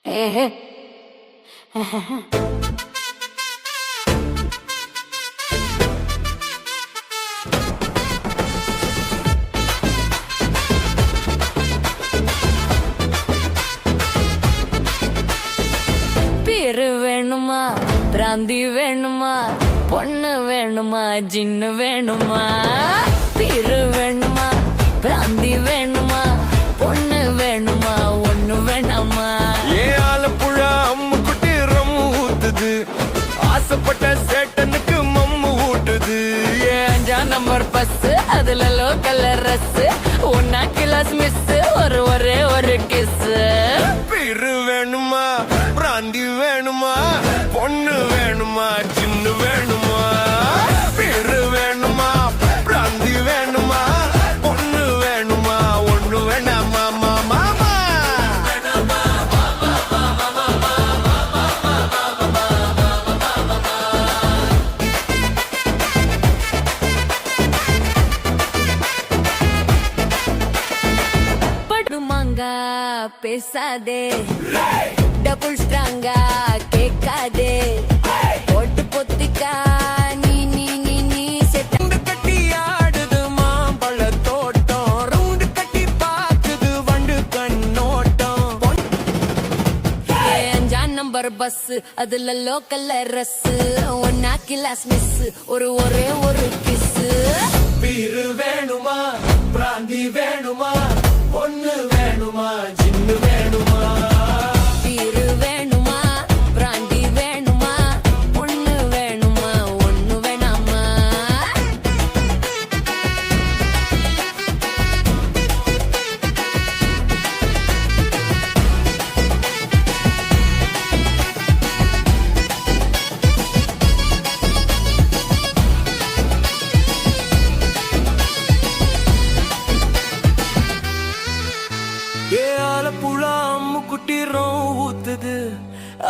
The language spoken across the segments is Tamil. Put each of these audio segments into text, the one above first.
பேரு வேணுமா, பிராந்தி வேணுமா, பொண்ணு வேணுமா, ஜின்னு வேணுமா? பேரு வேணுமா, பிராந்தி வேணுமா, பொண்ணு வேணுமா, ஒண்ணு வேணாமா? ஆலப்புழா அம்மு குட்டி ரம்மு ஊத்துது, ஆசைப்பட்ட சேட்டனுக்கு மம்மு ஊட்டுது. ஏன் நம்பர் பஸ் அதுல லோக்கல் ரஸ், ஒன்னா கிளாஸ் மிஸ், ஒரே ஒரு கிஸ். பேரு வேணுமா, பிராந்தி வேணுமா, பொண்ணு வேணுமா, சின்ன வேணுமா? பேரு வேணுமா, பிராந்தி வேணுமா, பொண்ணு வேணுமா, ஒண்ணு வேணாமா? மாமா படுமாங்கா பேசாதே, டபுள் ஸ்ட்ராங்கா கேட்காதே, போட்டு பொத்திக்கா நீ நீ நீ நீ செட்டு கட்டி ஆடுது மாம்பழ தோட்டம், ரவுண்டு கட்டி பாக்குது வண்டு கண்ணோட்டம். ஏன் நம்பர் பஸ் அதுல லோக்கல் ரஸ், ஒன்னா கிளாஸ் மிஸ், ஒரே ஒரு கிஸ். பேரு வேணுமா, பிராந்தி வேணுமா, பொண்ணு வேணுமா, சின்ன வேணுமா? பேரு வேணுமா, பிராந்தி வேணுமா, பொண்ணு வேணுமா, ஒண்ணு வேணாமா? ஆலப்புழா அம்மு குட்டி ரம் ஊத்துது,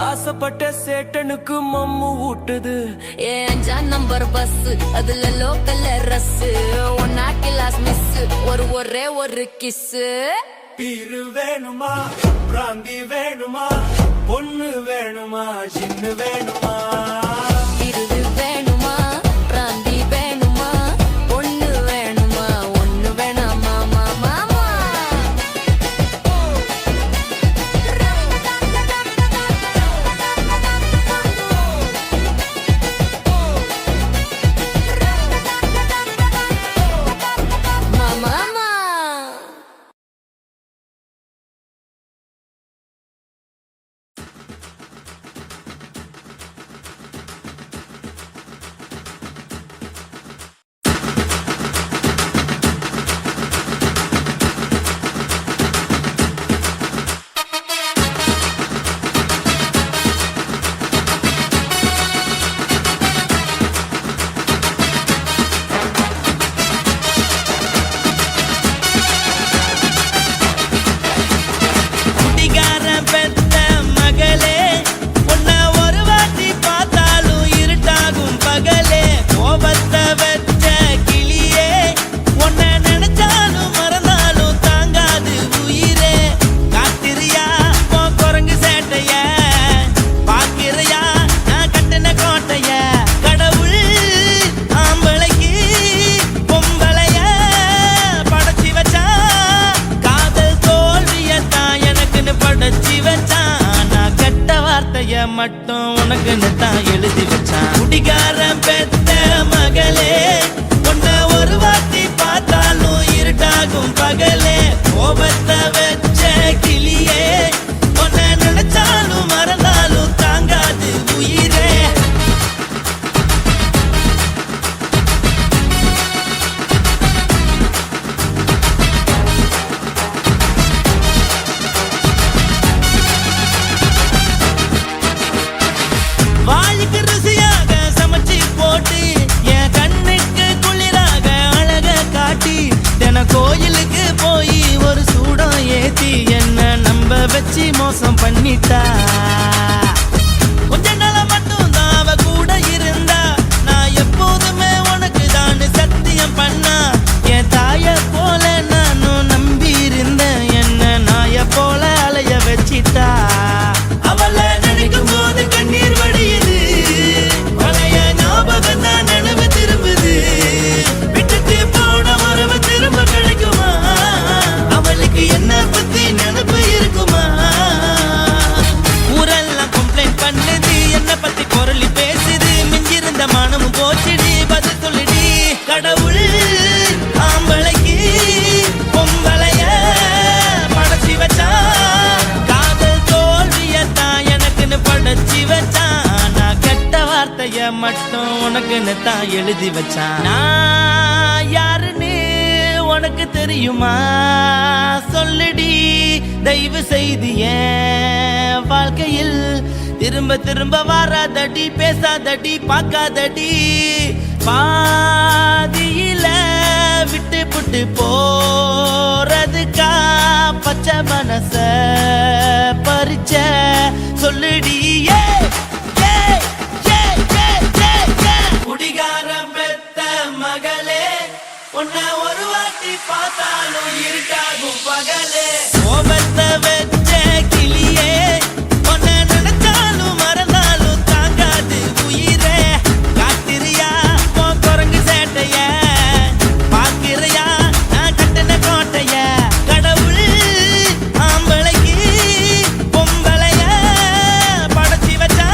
ஆசைப்பட்ட சேட்டனுக்கு மம்மு ஊட்டுது. ஏன் நம்பர் பஸ் அதுல லோக்கல் ரஸ், ஒன்னா கிளாஸ் மிஸ், ஒரே ஒரு கிஸ். பேரு வேணுமா, பிராந்தி வேணுமா, பொண்ணு வேணுமா, சின்ன வேணுமா? இருது வேணுமா, பிராந்தி வேணுமா, பொண்ணு வேணுமா, ஒண்ணு வேணாமா? மாமா மாமா குடிகாரன் பெத்த மகளே, உன்னை ஒரு வாட்டி பார்த்தாலும் இருட்டாகும் பகலே. கோபத்தை வச்ச கிளியே, உன்னை நினைச்சாலும் மறந்தாலும் தாங்காது உயிரே. காத்திரியா உன் குரங்கு சேட்டைய, பாக்கிறையா நான் கட்டின கோட்டைய. கடவுள் ஆம்பளைக்கு பொம்பளைய படைச்சி வச்சா, காதல் தோல்வியத்தான் எனக்குன்னு படைச்சி வச்சான். நான் கெட்ட வார்த்தைய மட்டும் உனக்குன்னு தான் எழுதி வச்சான். குடிகாரன் பெத்த மகளே, உன்னை ஒரு வாட்டி பார்த்தாலும் இருட்டாகும் பகலே. கோபத்தை வச்ச கிளியே, உன்னை நினைச்சாலும் மறந்தாலும் தாங்காது உயிரே. வாய்க்கு ருசியாக சமைச்சு போட்டு, என் கண்ணுக்கு குளிராக அழக காட்டி, தின கோயிலுக்கு போய் ஒரு சூடம் ஏத்தி என்ன நம்ப வச்சு மோசம் பண்ணிட்டா. கொஞ்ச நாள மட்டும் தான் அவ கூட இருந்தா, நான் எப்போதுமே உனக்கு தான் சத்தியம் பண்ணா. என் தாய போல நானும் நம்பி இருந்தேன், என்ன நாய போல அலைய வச்சிட்டா. மட்டும் உனக்குன்னு தான் எழுதி வச்சான். நான் யாருன்னு உனக்கு தெரியுமா? சொல்லுடி தயவு செய்து என் வாழ்க்கையில் திரும்ப திரும்ப வராதடி, பேசாதடி, பார்க்காதடி. பாதியில விட்டு புட்டு போறதுக்கா பச்சை மனச பறிச்ச சொல்லுடி. குடிகாரம் பெத்த மகளே, உன்னை ஒரு வாட்டி பார்த்தாலும் இருக்காகும் பகலே. கோபத்தை வச்ச கிளியே, உன்னை நினைச்சாலும் மறந்தாலும் தாங்காது உயிரே. காத்திரியா உன் குரங்கு சேட்டைய, பாக்கிறையா நான் கட்டின கோட்டைய. கடவுள் ஆம்பளைக்கு பொம்பளைய படைச்சி வச்சா,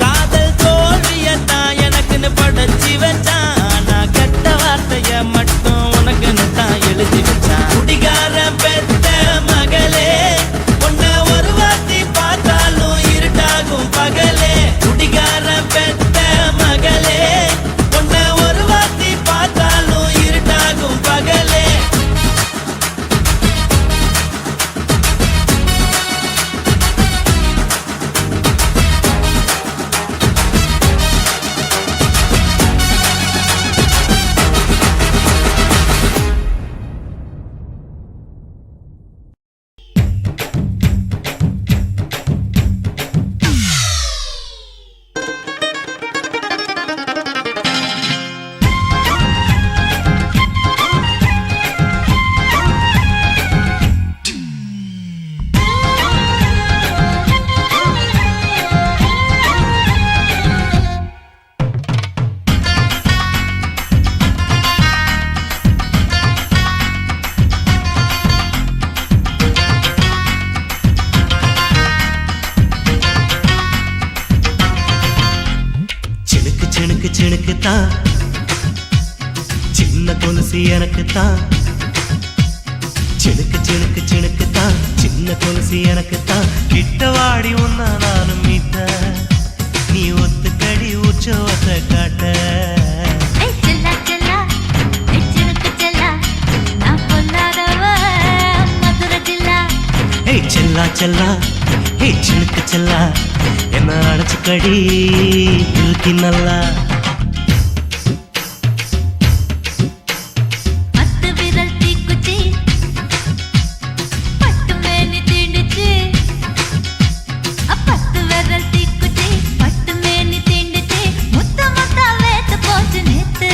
காதல் தோல்வியத்தான் எனக்குன்னு படைச்சி வச்சான். நான் கெட்ட வார்த்தைய மட்டும் உனக்குன்னு தான் எழுதி வச்சான். குடிகாரம் பெத்த மகளே, உன்னை ஒரு வாட்டி பார்த்தாலும் இருட்டாகும் பகலே. குடிகாரம் பெத்த மகளே, உன்னை ஒரு வாட்டி பார்த்தாலும் இருட்டாகும் பகலே. சினுக்கு சினுக்கு தான் சின்ன கொலுசு எனக்கு தான். சினுக்கு சினுக்கு சினுக்கு தான் சின்ன கொலுசு எனக்கு தான். கிட்டவாடி உன்ன நானும் மீட்ட, நீ ஒத்துக்கடி உற்சவத்தை காட்ட. செல்லா செல்லா ஹே சினுக்கு செல்லா, என்ன அடைச்சுக்கடி இழுக்கி நல்லா. பத்து விரல் தீக்குச்சி பட்டு மேனி தீண்டுச்சு. பத்து விரல் தீக்குச்சி பட்டு மேனி தீண்டுச்சு. முத்த முத்த வேத்து போச்சு நேத்து,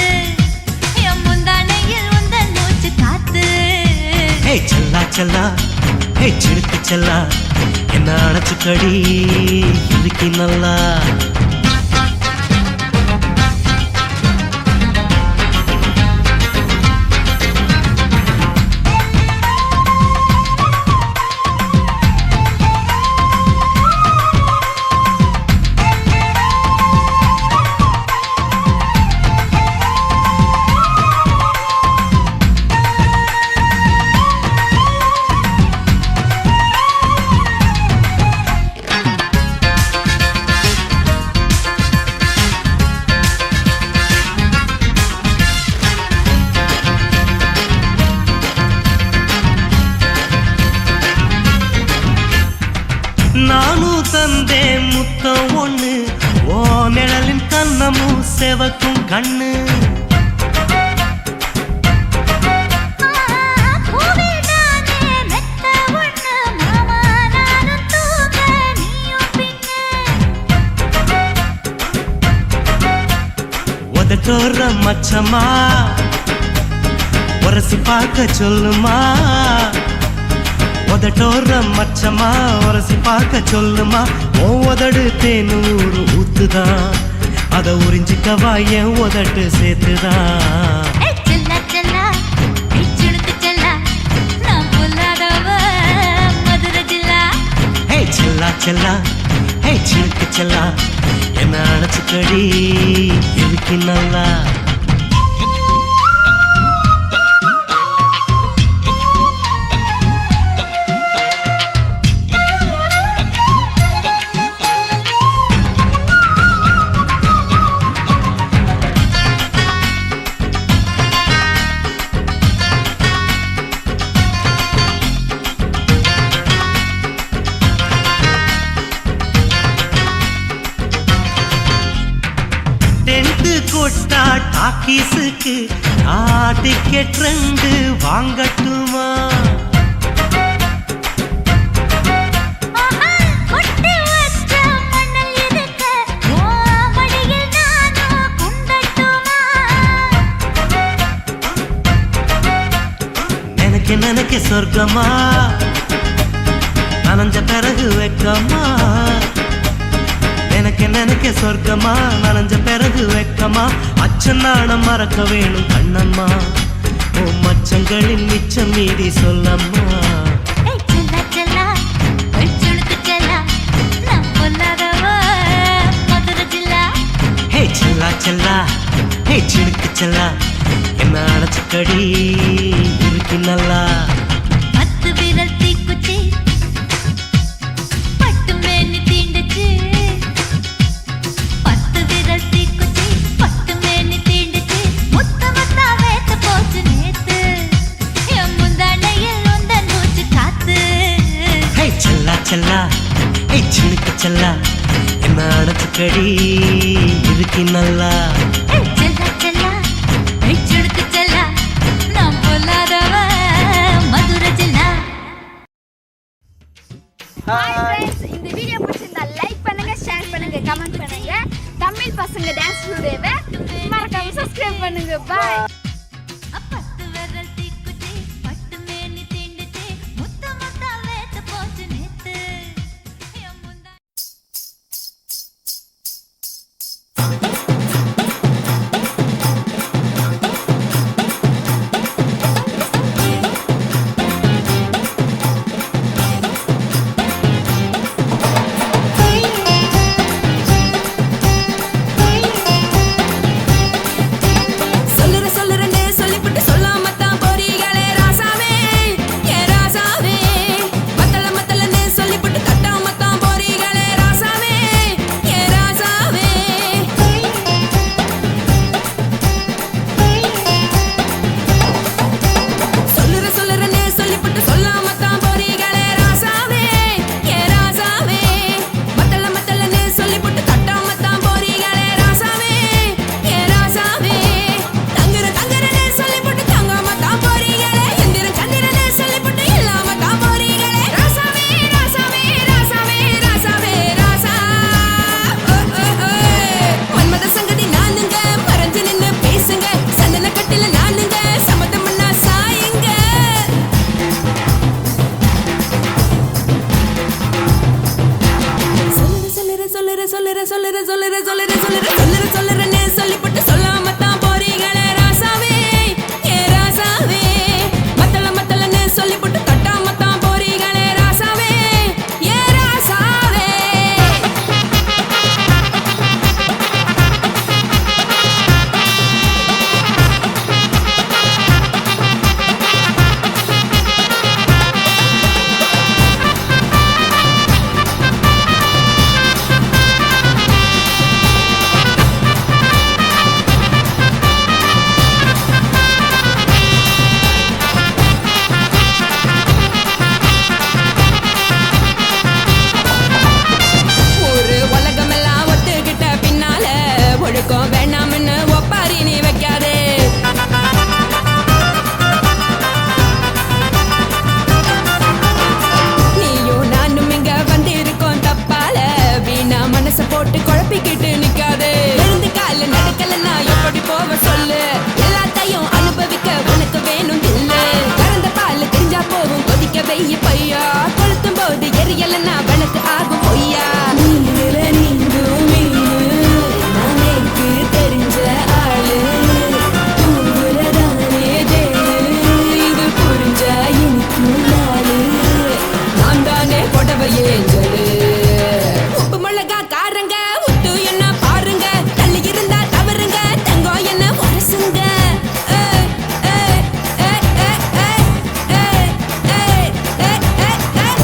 என் முந்தானையில் உந்தன் மூச்சு காத்து. ஹே செல்லா செல்லா ஹே சினுக்கு செல்லா, என்ன அடைச்சுக்கடி இழுக்கி நல்லா. நானும் தந்தேன் முத்தம் ஒண்ணு, ஓ நிழலின் கண்ணமும் செவக்கும் கண்ணு. உதட்டோர மச்சமா உரசி பார்க்க சொல்லுமா. உதட்டோர மச்சமா உரசி பார்க்க சொல்லுமா. உதடு தேனூறு ஊத்துதான், அத உறிஞ்சிக்கவா என் உதட்டு சேர்த்துதான். செல்லா செல்லா ஹே சினுக்கு செல்லா, என்ன அணைச்சுக்கடி இழுக்கி நல்லா. கொட்டா டாக்கீஸுக்கு டிக்கெட் 2 வாங்கட்டுமா? கொட்டி வச்ச மணல் இருக்க மடியில் நானும் குண்டட்டுமா? நினைக்க சொர்க்கமா நனைஞ்ச பிறகு வெக்கமா? நினைக்க சொர்க்கமா நனைஞ்ச பிறகு வெக்கமா? அச்சநாணம் மறக்க வேணும் கண்ணம்மா, ஓ மச்சங்களின் மிச்சம் மீதி சொல்லம்மா. செல்லா சுளுக்கு செல்லா நான் பொல்லாதவ மதுரை ஜில்லா. ஹே செல்லா செல்லா ஹே சிடுக்கு செல்லா என்ன அடைச்சக்கடி இருக்கு நல்லா. 10 விரல் தீக்குச்சி பட்டு மேனி தீண்டுச்சு. 10 விரல் தீக்குச்சி பட்டு மேனி தீண்டுச்சு. முத்தமத்தா வேத்து போச்சு நேத்து என் முந்தானையில் உந்த மூச்சு காத்து. ஹே செல்லா செல்லா ஹே சிடுக்கு செல்லா என்ன அடைச்சக்கடி இருக்கு நல்லா. செல்லா செல்லா சுளுக்கு செல்லா நான் பொல்லாதவ மதுரை ஜில்லா. ஹாய் ஃப்ரெண்ட்ஸ், இந்த வீடியோ பிடிச்சிருந்தா லைக் பண்ணுங்க, ஷேர் பண்ணுங்க, கமெண்ட் பண்ணுங்க. தமிழ் பசங்க டான்ஸ் ஸ்டுடியோவை மறக்காம சப்ஸ்கிரைப் பண்ணுங்க. பாய். 10 விரல் தீக்குச்சி பட்டு மேனி தீண்டுச்சு. முத்தமத்தா வேத்து போச்சு நேத்து என் முந்தா. சொல்லுறேன்னு சொல்லிவிட்டு சொல்லாம தான் போறீங்களே ராசாவே, ஏ ராசாவே. மத்தலன்னு சொல்லிவிட்டு தட்டாம தான் போறீங்களே ராசாவே, ஏ ராசாவே. சொல்லுறேன்னு சொல்லிவிட்டு சொல்லாம தான் போறீங்களே ராசாவே, ஏ ராசாவே. மத்தலன்னு சொல்லிவிட்டு தட்டாம தான் போறீங்களே ராசாவே, ஏ ராசாவே. தங்குறேன்னு சொல்லிவிட்டு தங்காம தான் போறீங்களே. எந்திரன் சந்திரன்னு சொல்லிவிட்டு இல்லாம தான் போறீங்களே ராசாவே, ராசாவே, ராசாவே, ராசாவே, ராசா. மன்மத சங்கதி நானுங்க, மறைஞ்சு நின்னு பேசுங்க. சந்தன கட்டில நானுங்க, சம்மதம் பண்ணா சாயுங்க. சொல்லுறேன்னு சொல்லிவிட்டு சொல்லாம தான் போறீங்களே ராசாவே, ஏ ராசாவே. மத்தலன்னு சொல்லிவிட்டு தட்டாம தான் போறீங்களே ராசாவே, ஏ ராசாவே. ஒரு உலகமெல்லாம் ஒத்துக்கிட்ட பின்னால ஒழுக்கம் வேணாம்னு ஒப்பாரி நீ வைக்காதே. நீயும் நானும் இங்க வந்திருக்கோம் தப்பால, வீணா மனச போட்டு குழப்பிக்கிட்டு நிக்காதே. எழுந்து கால நடக்கலன்னா எப்படி போவ சொல்லு, எல்லாத்தையும் அனுபவிக்க உனக்கு வேணும் தில்லு. கறந்த பால் தெரிஞ்சா போகும் கொதிக்க வெய்ய பையா, கொளுத்தும் போது எரியலன்னா வழக்கு ஆகும் பொய்யா. நீங்கள நீங்கும் மீனு, நான் நேக்கு தெரிஞ்ச ஆளு. தூங்குறதானே ஜெயிலு, இது புரிஞ்சா எனக்கும் நாளு. நான் தானே கொடவையே ஜலு. உப்பு மிளகா காரங்க உட்டு என்ன பாருங்க, தள்ளி இருந்தா தவறுங்க, தங்கம் என்ன வரசுங்க. ஏய், ஏய், ஏய், ஏய், ஏய், ஏய், ஏய், ஏய், ஏய், ஏய்.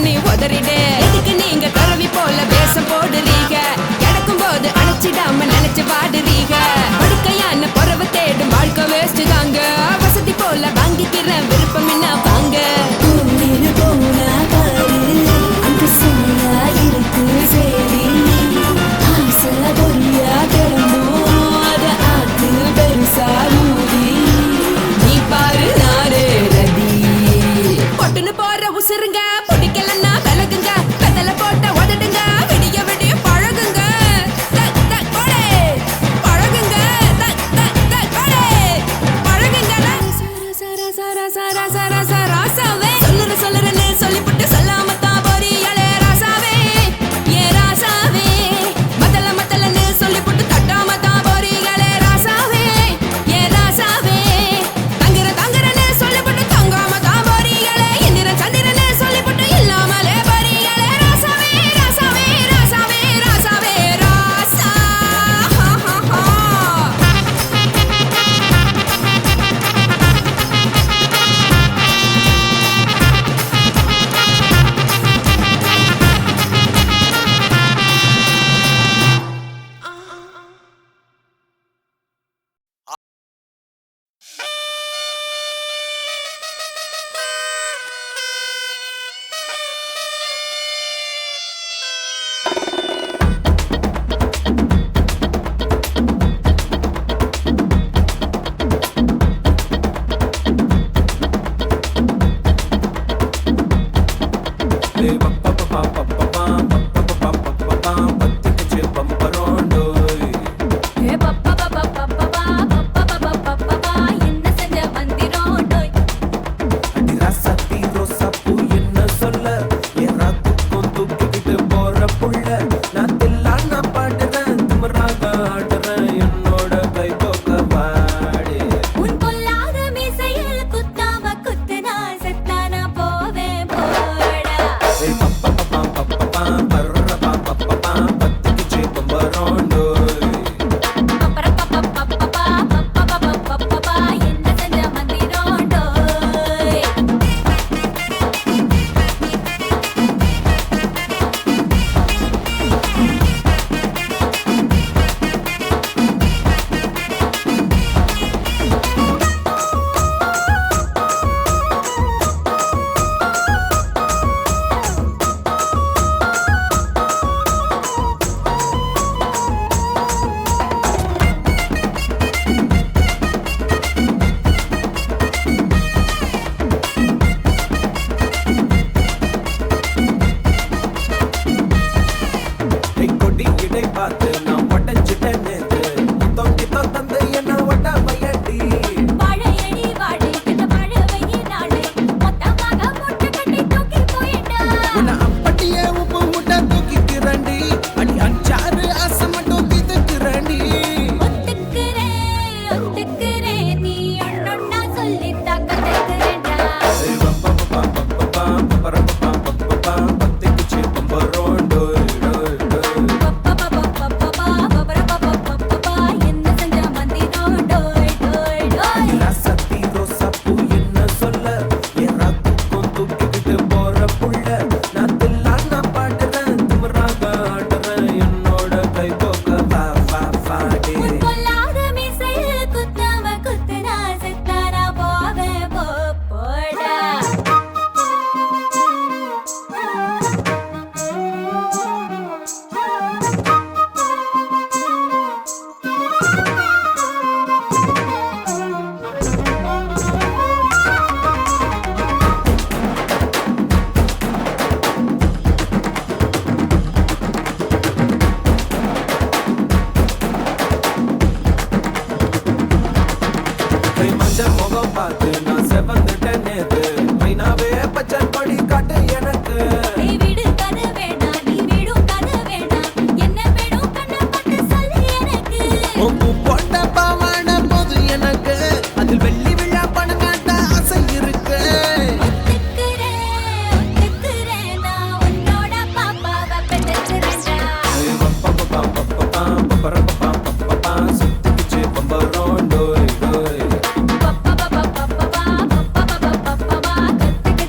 நீ உதறிடு எதுக்கு நீங்க துறவி போல வேஷம் போடுறீங்க கிடக்கும் போது அணைச்சிடாம நினைச்சு வாடுறீங்க படுக்கையான பொறவை தேடும் வாழ்க்கை வேஸ்ட் தாங்க வசதி போல வாங்கிக்கிற விருப்பம் என்ன வாங்க போனா பாரு அந்த சூழலா இருக்கு சரி ஆசை பொரியா கிளம்பும் அத ஆத்து பெருசா மூடி நீ பாரு நாரே ரதி பொட்டுன்னு போற உசுருங்க பிடிக்கலன்னா விலகுங்க கதல போட்ட உதடுங்க விடிய விடிய பழகுங்க தக் தக் போடே பழகுங்க தக் தக் தக் போடே பழகுங்க சர சர சர சர சர ராசாவே சொல்லுறேன்னு சொல்லிப்புட்டு சொல்லாம தான் போறியாளே ராசாவே ஏ ராசாவே மத்தலன்னு சொல்லிப்புட்டு தட்டாம தான் போறியாளே ராசாவே ஏ ராசாவே தங்குறேன்னு சொல்லிப்புட்டு தங்காம தான் போறியாளே இந்திரன் சந்திரன்னு சொல்லிப்புட்டு இல்லாமலே போறியாளே ராசாவே ராசாவே ராசாவே ராசாவே ராசா ஹா ஹா ஹா பத்திக்குச்சு பம்பரோண்டோய் என்ன செஞ்ச மந்திரோண்டோய் அடி ராசாத்தி ரோசாப்பூ என்ன சொல்ல என் ராத்துக்கும் தூக்கிக்கிட்டு போற புள்ள நான் தில்லான பாடுறேன் திமிராக ஆடுறேன் என்னோட கை தோக்க பாடு உன் பொல்லாத மீசையில் குத்தாம குத்துனா செத்தானா போவேன் போடா பத்திக்குச்சு பம்பரோண்டோய் என்ன செஞ்ச மந்திரோண்டோய் கொடி இடை பார்த்து நான் உடஞ்சிட்டேன் நேத்து தொங்கி தந்து என்ன ஒட்ட வையடி வாழையடி வாழை இந்த வாழவையே நாளை மொத்தமாக முட்டை கட்டி தூக்கி போயிட்டா உன்னை அப்படியே உப்பு முட்டை தூக்கிக்கிறண்டி அடி அஞ்சாறு ஆசை மட்டும் தீத்துக்கிறண்டி ஒத்துக்கிறேன் நீ ஒன்னொன்னா சொல்லி கத்துக்கிறேன்டா பத்திக்குச்சு பம்பரோண்டோய் என்ன செஞ்ச மந்திரோண்டோய் டோய் டோய் ராசாத்தி ரோசாப்பூ என்ன சொல்ல என் ராத்துக்கும் தூக்கிக்கிட்டு போற புள்ள நான் தில்லான பாடுறேன் திமிராக ஆடுறேன் என்னோட கை தோக்க பாடு உன் பொல்லாத மீசையில் குத்தாம குத்துனா செத்தானா போவேன் போடா கை மஞ்சள் முகம் பார்த்து நான் செவந்துட்டேன் நேத்து மைனாவே பச்சை கொடி காட்டு எனக்கு நீ விடு கதை வேணாம் நீ விடும் கதை வேணாம் என்ன வேணும் கண்ணை பார்த்து சொல்லு எனக்கு உப்பு போட்ட பாவாடை போது எனக்கு அதில் வெள்ளி விழா பணம் காட்ட ஆசை இருக்கு ஒத்துக்கிறேன் நான் உன்னோட பாப்பாவை பெற்றுக்கிறேன்டா சுத்திக்குச்சு பம்பரோண்டோய் கத்துக்கிச்சு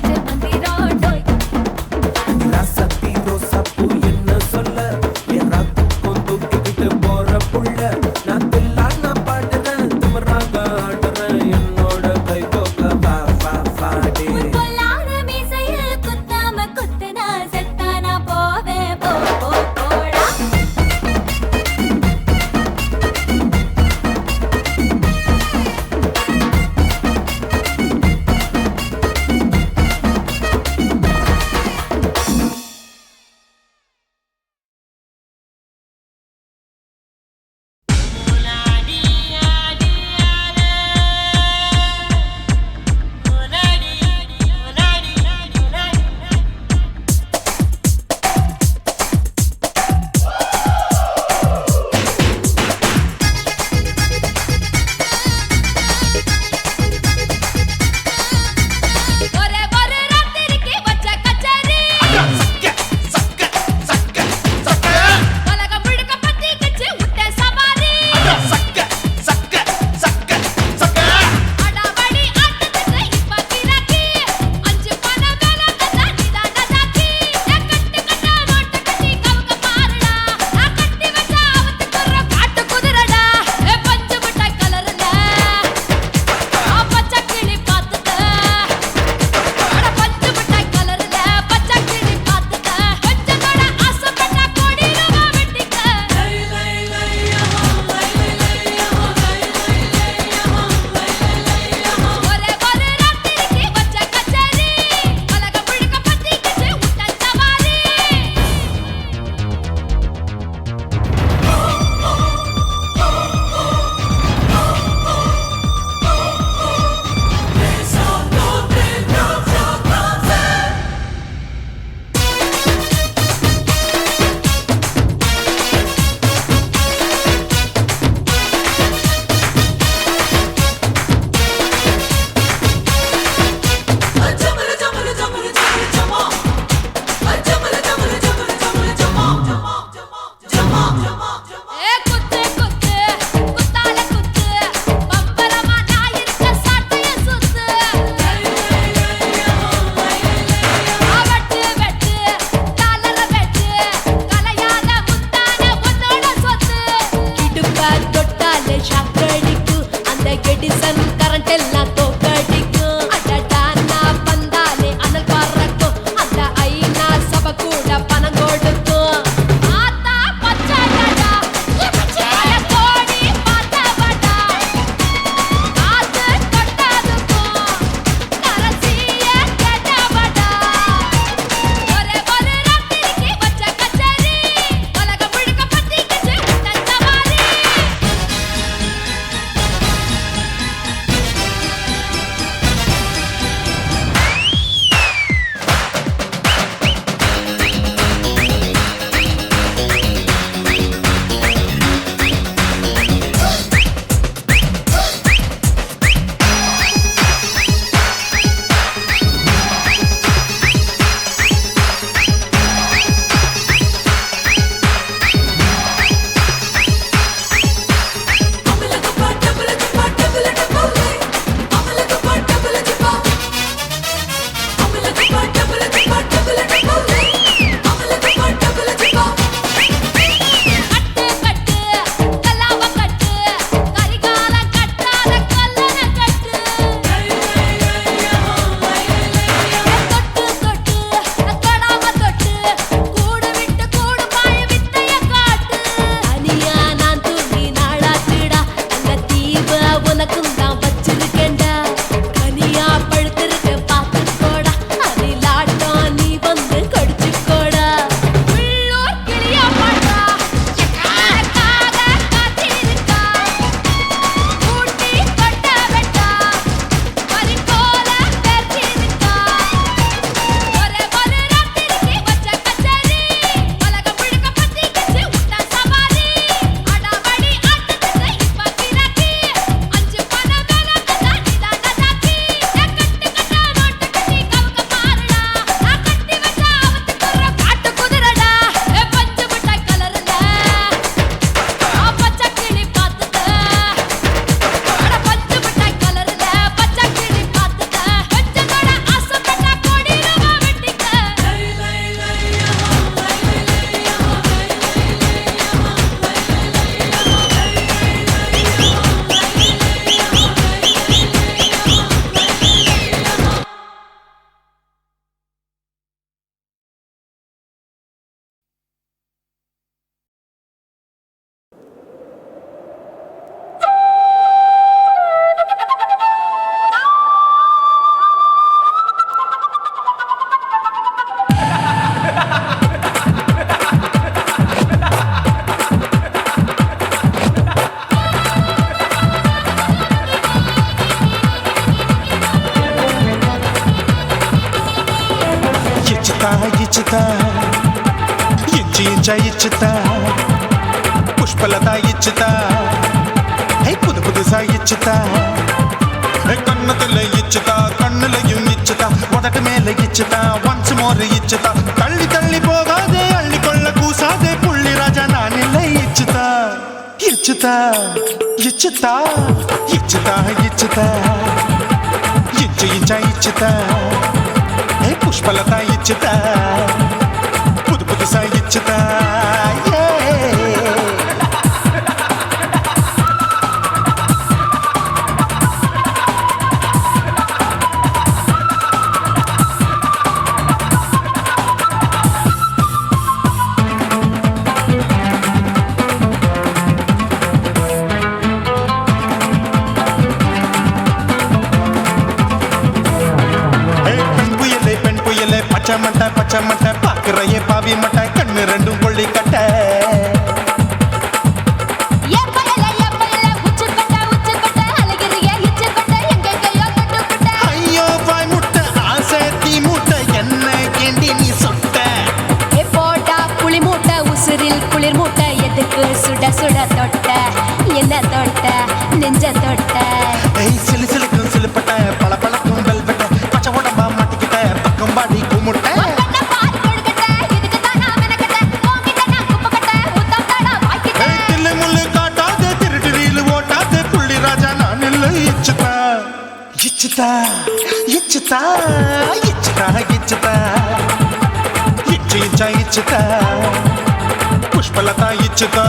ఇచ్చుతా ఇంచి ఇంచ ఇచ్చుతా పుష్పలత ఇచ్చుతా புது புதுசா இச்சுதா கண்ணத்துல இச்சுதா கண்ணுலையும் இச்சுதா உதட்டு மேல இச்சுதா ஒன்ஸ் மோர் இச்சுதா தள்ளி தள்ளி போகாதே அள்ளி கொள்ள கூசாதே புள்ளி ராஜா நான் இல்லை இச்சுதா இச்சுதா இச்சுதா இச்சுதா இச்சுதா இச்சு இச்சா இச்சுதா புஷ்பலதா இச்சுதா புது புதுசா இச்சுதா பச்சை மட்டை பாக்குறையே பாவி மட்டை கண்ணு ரெண்டும் கொள்ளி கட்ட ஐயோ பாய் முட்டை ஆசை தீ மூட்டை என்ன கேண்டி நீ சொட்ட போட்டா புளி மூட்டை உசுரில் குளிர் மூட்டை எதுக்கு சுட சுட தொட்ட என்ன தொட்ட நெஞ்ச தொட்ட சிலு சிலுக்கும் சிலுப்பட்ட பல பழக்கும் வெல்வெட்ட பச்சை உடம்பா மாட்டிக்கிட்ட பக்கம் பாடி குமுட்ட இச்சுதா இச்சுதா இச்சுதா இச்சுதா இச்சு இச்சா இச்சுதா புஷ்பலதா இச்சுதா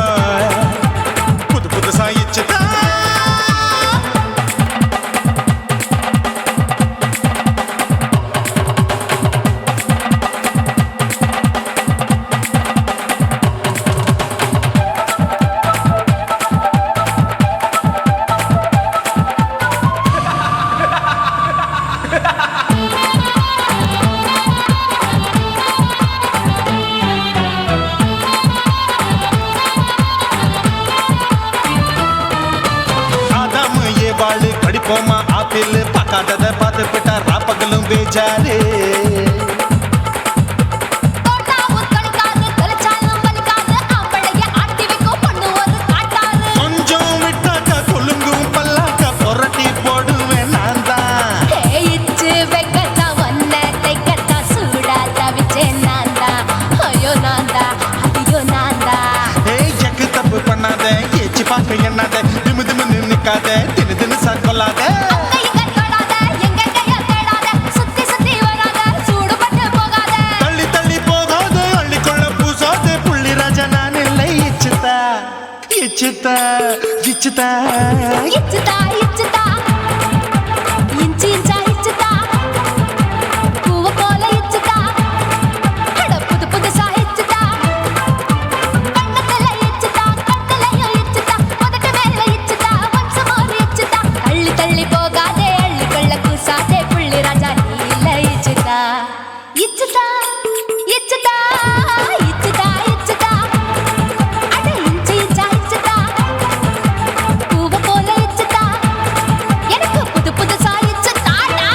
புது புதுசா இச்சுதா கடிப்போமா ஆப்பிள் பார்க்காதத பார்த்து விட்டா ராப்பகலும் பேஜாரு கொஞ்சம் விட்டாக்க கொலுங்கும் பல்லாக்க புரட்டி போடுவேன் நான் தான் இச்சு வெக்கத்தா வண்ண தைக்கத்தா சூடா தவிச்சேன் நான் தான் ஐயோ நான் தான் ஐயோ நான் தான் எக்கு தப்பு பண்ணாத ஏச்சி பார்க்க எண்ணாத திமு திமுன்னு நிக்காத தினு தினு கொள்ளாத தள்ளி தள்ளி போகாத அள்ளி கொள்ள பூசாத புள்ளி ராஜா நான் இல்லை இச்சுதா இச்சுதா இச்சுதா இச்சுதா இச்சுதா இஞ்சி இஞ்சா இச்சுதா பூவ போல இச்சுதா அட புது புதுசா இச்சுதா கண்ணத்துல இச்சுதா கண்ணுலயும் இச்சுதா உதட்டு மேல இச்சுதா ஒன்ஸ் மோர் இச்சுதா தள்ளி தள்ளி போகாதே அள்ளி கொள்ள கூசாதே புள்ளி ராஜா நீ இல்ல இச்சுதா இச்சுதா இச்சுதா இச்சுதா இச்சுதா அட இஞ்சி இஞ்சா இச்சுதா பூவ போல இச்சுதா எனக்கு புது புதுசா இச்சுதாடா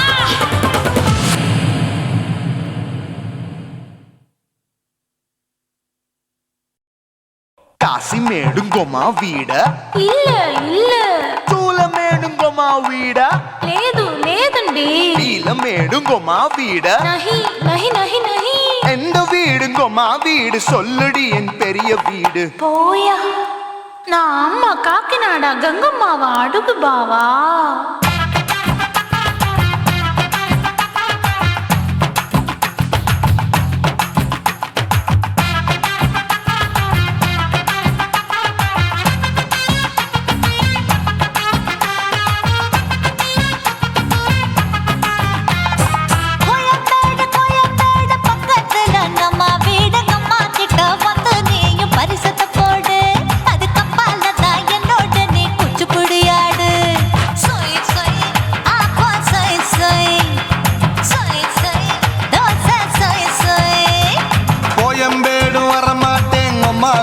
காசி மேடுங்கோமா வீட இல்ல இல்ல தூல மேடுங்கோமா வீட లేదు లేదండి நீல மேடுங்கோமா வீட నహి నహి నహి నహి எந்த வீடுங்கோமா வீடு சொல்லுடி என் பெரிய வீடு పోయా నా అమ్మ కాకినాడ గంగమ్మావా అడుగు బావా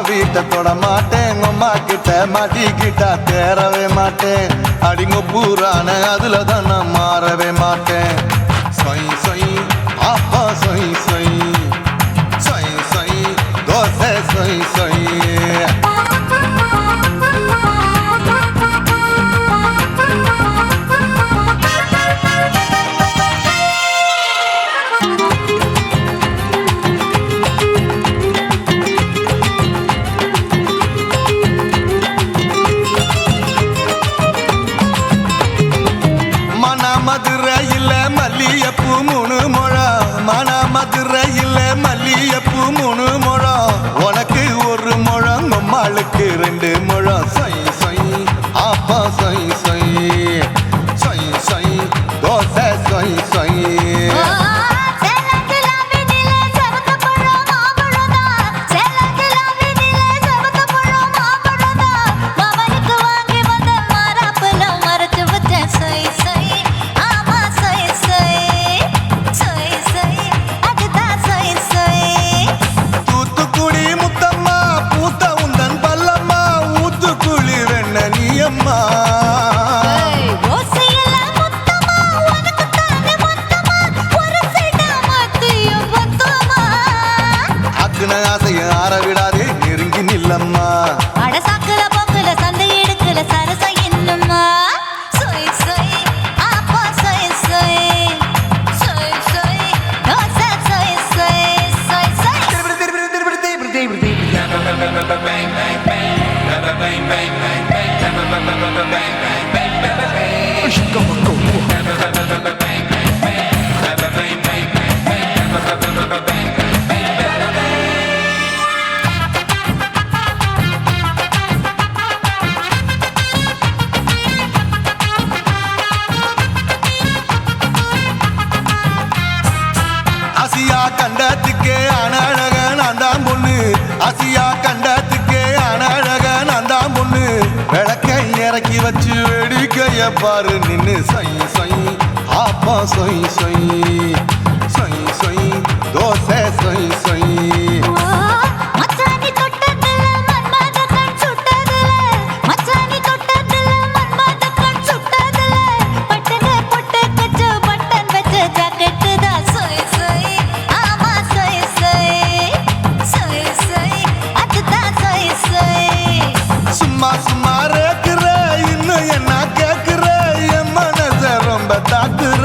வீட்டை தொட மாட்டேன் அம்மா கிட்ட மாட்டிக்கிட்டா தேரவே மாட்டேன் அடிங்க பூரான அதுல தான் நான் மாறவே மாட்டேன் சொய் சொய் அப்பா சொய் சொய் சொய் சொய் மதுரையில் மல்லியப்பூ 3 முழம் மதுரையில் மல்லியப்பூ 3 முழம் உனக்கு 1 முழம் நம்மளுக்கு 2 முழம் சொய் சொய் ஆப்பா சொய் சொய் சொய் சொய் தோசை சொய் சொய் ஆற விடாதே நெருங்கி நில்லம்மா அட சாக்குல போக்குல சந்தை எடுக்கல சரச என்னம்மா சொய் சொய் ஆப்பா சொய் சொய் சொய் சொய் தோசை சொய் சொய் சொய் சொய் கண்டத்துக்கே அனழக நான் தான் பொண்ணு ஆசியா கண்டத்துக்கே அனழக நான் தான் பொண்ணு விளக்கை இறக்கி வச்சு வேடிக்கைய பாரு நின்னு சொய் சொய் ஆப்பா சொய் சொய் சொய் சொய் தோசை சொய் சொய் சும்மா ரேக்குற இன்னும் என்ன கேக்குற என் மனச ரொம்ப தாக்குற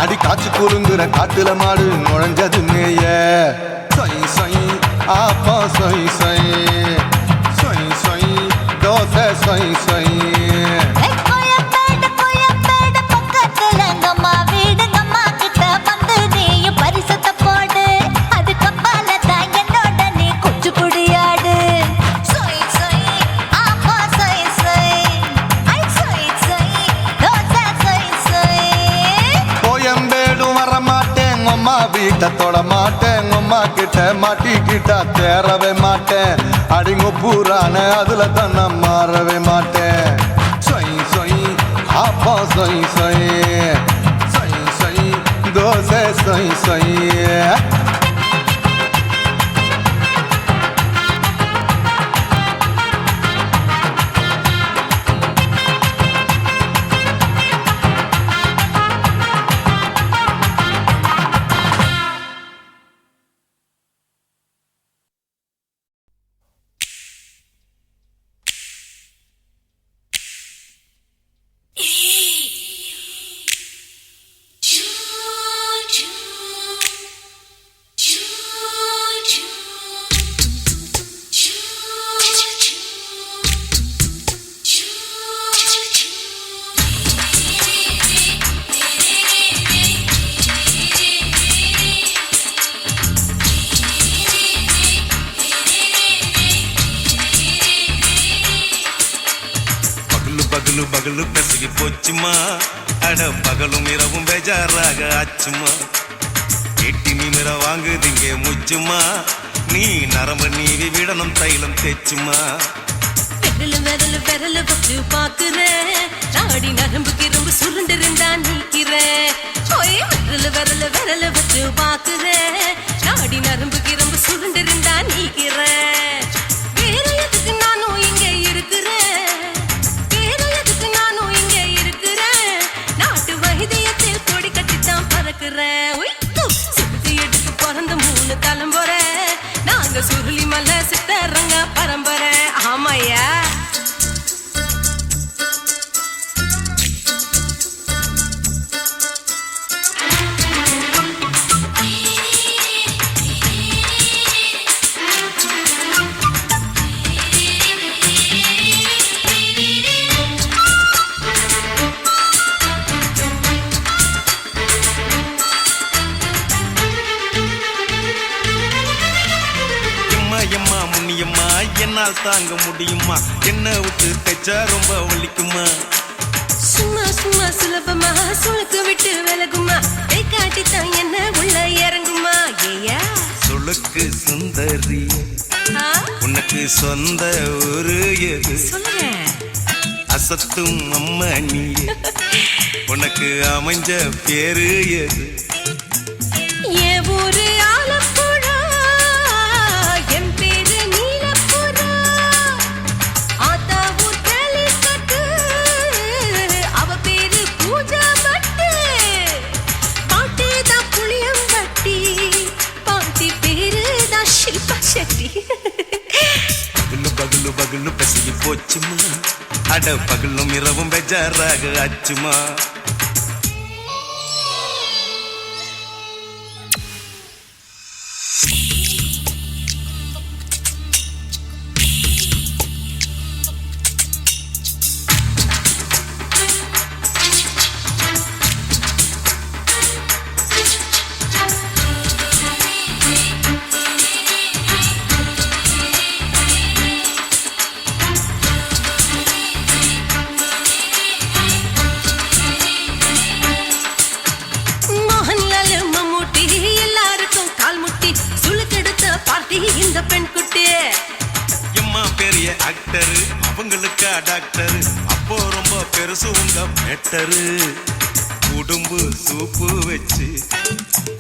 அடி காய்ச்சி குறுங்குற காட்டுல மாடு நுழைஞ்சது மேய சொய் சொய் ஆப்பா சொய் சொய் சொய் சொய் தோசை சொய் சொய் வீட்டை தொட மாட்டேன் அம்மா கிட்ட மாட்டிக்கிட்டா தேரவே மாட்டேன் அடிங்க பூரான அதுல தான் நான் மாறவே மாட்டேன் சொய் சொய் ஆப்பா சொய் சொய் சொய் சொய் தோசை சொய் சொய் பகலு பெசகி போச்சுமா அட பகலும் இரவும் பேஜாராக ஆச்சுமா எட்டி நிமிர வாங்குதிங்க முச்சுமா நீ நரம்ப நீவி விடணும் தைலம் தேச்சுமா விரலு வச்சு பாக்குறேன் நாடி நரம்பு கிரம்பு சுருண்டிருந்தா நிற்கிறேன் விரலு வச்சு பாக்குறேன் நாடி நரம்பு கிரம்பு சுருண்டிருந்தா நிற்கிறேன் வேற எதுக்கு நானும் இங்க இருக்கிறேன் போயா. எம்மா முன்னியம்மா என்னால் தாங்க முடியுமா? என்ன விட்டு தைச்சா ரொம்ப வலிக்குமா? சும்மா சும்மா சுலபமா சுளுக்கு விட்டு விலகுமா? கை காட்டித்தான் என்ன உள்ள இறங்குமா? ஏயா சுளுக்கு சுந்தரி உனக்கு சொந்த ஊரு எது? சொல்றேன் அசத்தும் அம்மா நீ உனக்கு அமைஞ்ச பேரு எது? என் ஊரு ஆலப்புழா, என் பேரு நீலப்புறா. ஆத்தா ஊர் கேலிக்கட்டு, அவ பேரு பூஜா பட்டு. பாட்டி தான் புளியம்பட்டி, பாட்டி பேரு தான் ஷில்பா செட்டி. பகலு பகலு பகலு பசிக்கு போச்சுமா, அட பகலும் இரவும் பெஜாராக ஆச்சுமா. இந்த பெண் குட்டி எம்மா பெரிய ஆக்டரு, அவங்களுக்கா டாக்டரு, அப்போ ரொம்ப பெருசு உங்க மேட்டரு. உடும்பு சூப்பு வச்சு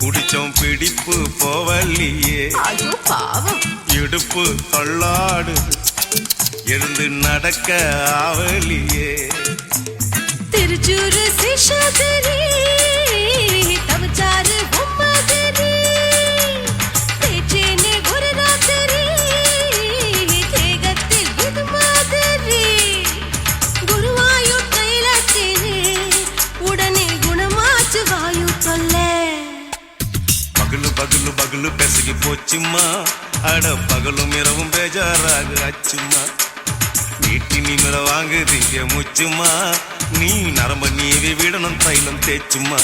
குடிச்சோம் பிடிப்பு போவல்லையே. ஐயோ பாவம், இடுப்பு தள்ளாடு எழுந்து நடக்க ஆவலியே. திருச்சூரு சேஷாதிரி தவச்சாரு பொம்மதிரி. தேச்சேனே ஒரு ராத்திரி தேகத்தில் இது மாதிரி. குருவாயூர் தைலத்திலே உடனே குணமாச்சு வாயு சொல்ல. பகலு பகலு பகலு பெசகி போச்சுமா, அட பகலும் இரவும் பேஜாராக ஆச்சுமா. நீட்டி நிமிர வாங்குதீங்க முச்சுமா, நீ நரம்ப நீவி விடணும் தைலம் தேச்சுமா.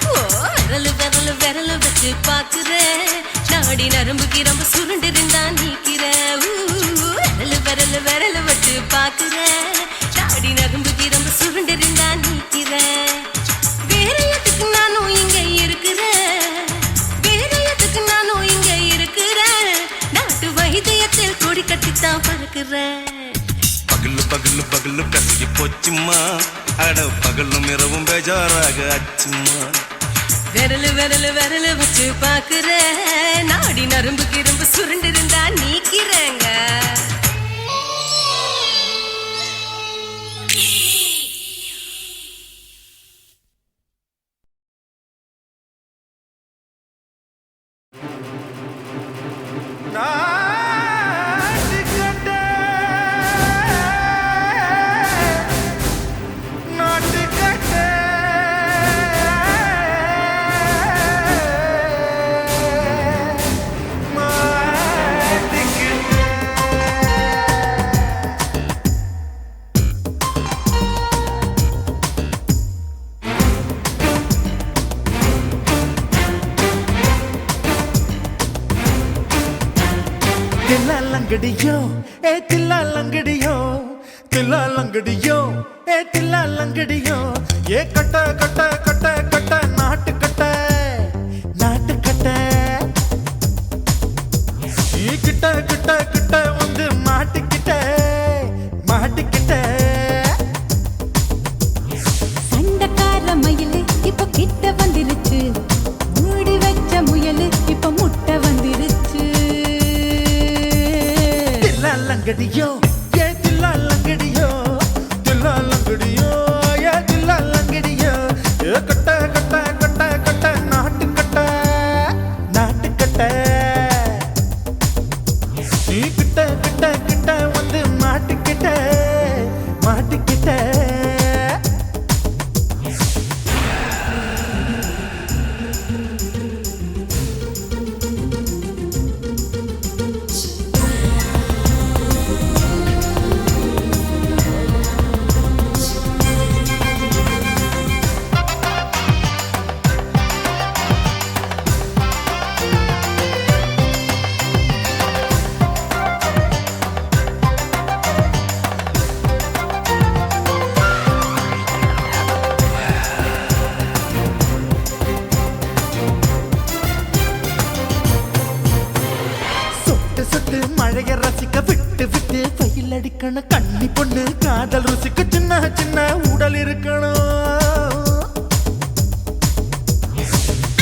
ஓ விரலு விரலு விரலு வச்சு பாக்குறேன், நாடி நரம்பு கிரம்பு சுருண்டிருந்தா நீக்கிறேன். விரலு விரலு விரலு வச்சு பாக்குறேன், நாடி நரம்பு கிரம்பு சுருண்டிருந்தா நீக்கிறேன். வேற எதுக்கு நானும் இங்க இருக்கிறேன், வேற எதுக்கு நானும் இங்க இருக்கிறேன். நாட்டு வைத்தியத்தில் கொடி கட்டித்தான் பறக்கிறேன். பகலு பகலு பகலு கசகி போச்சுமா, அட பகலும் இரவும் பேஜாராக ஆச்சுமா. விரலு விரலு விரலு வச்சு பாக்குறேன், நாடி நரம்பு கிரம்பு சுருண்டிருந்தா நீக்கிறேங்க. தில்லாலங்கடியோ ஏ தில்லாலங்கடியோ, தில்லாலங்கடியோ ஏ தில்லாலங்கடியோ. ஏ கட்ட கட்ட கட்ட கட்ட நாட்டு கட்ட நாட்டு கட்ட. நீ கிட்ட கிட்ட கிட்ட வந்து மாட்டிக்கிட்ட மாட்டிக்கிட்ட. சண்டக்கார மயிலு இப்ப கிட்ட வந்துருச்சு, மூடி வச்ச முயலு இப்ப முட்டை வந்துருச்சு. தில்லாலங்கடியோ ஏ தில்லாலங்கடியோ, தில்லாலங்கடியோ ஏ தில்லாலங்கடியோ. ஏ கட்ட கட்ட கட்ட கட்ட நாட்டு கட்ட நாட்டு கட்ட. நீ கிட்ட கிட்ட கிட்ட வந்து மாட்டிக்கிட்ட தில் அடிக்கணும் கண்ணி பொண்ணு காதல் ருசிக்கு சின்ன சின்ன உடல் இருக்கணும்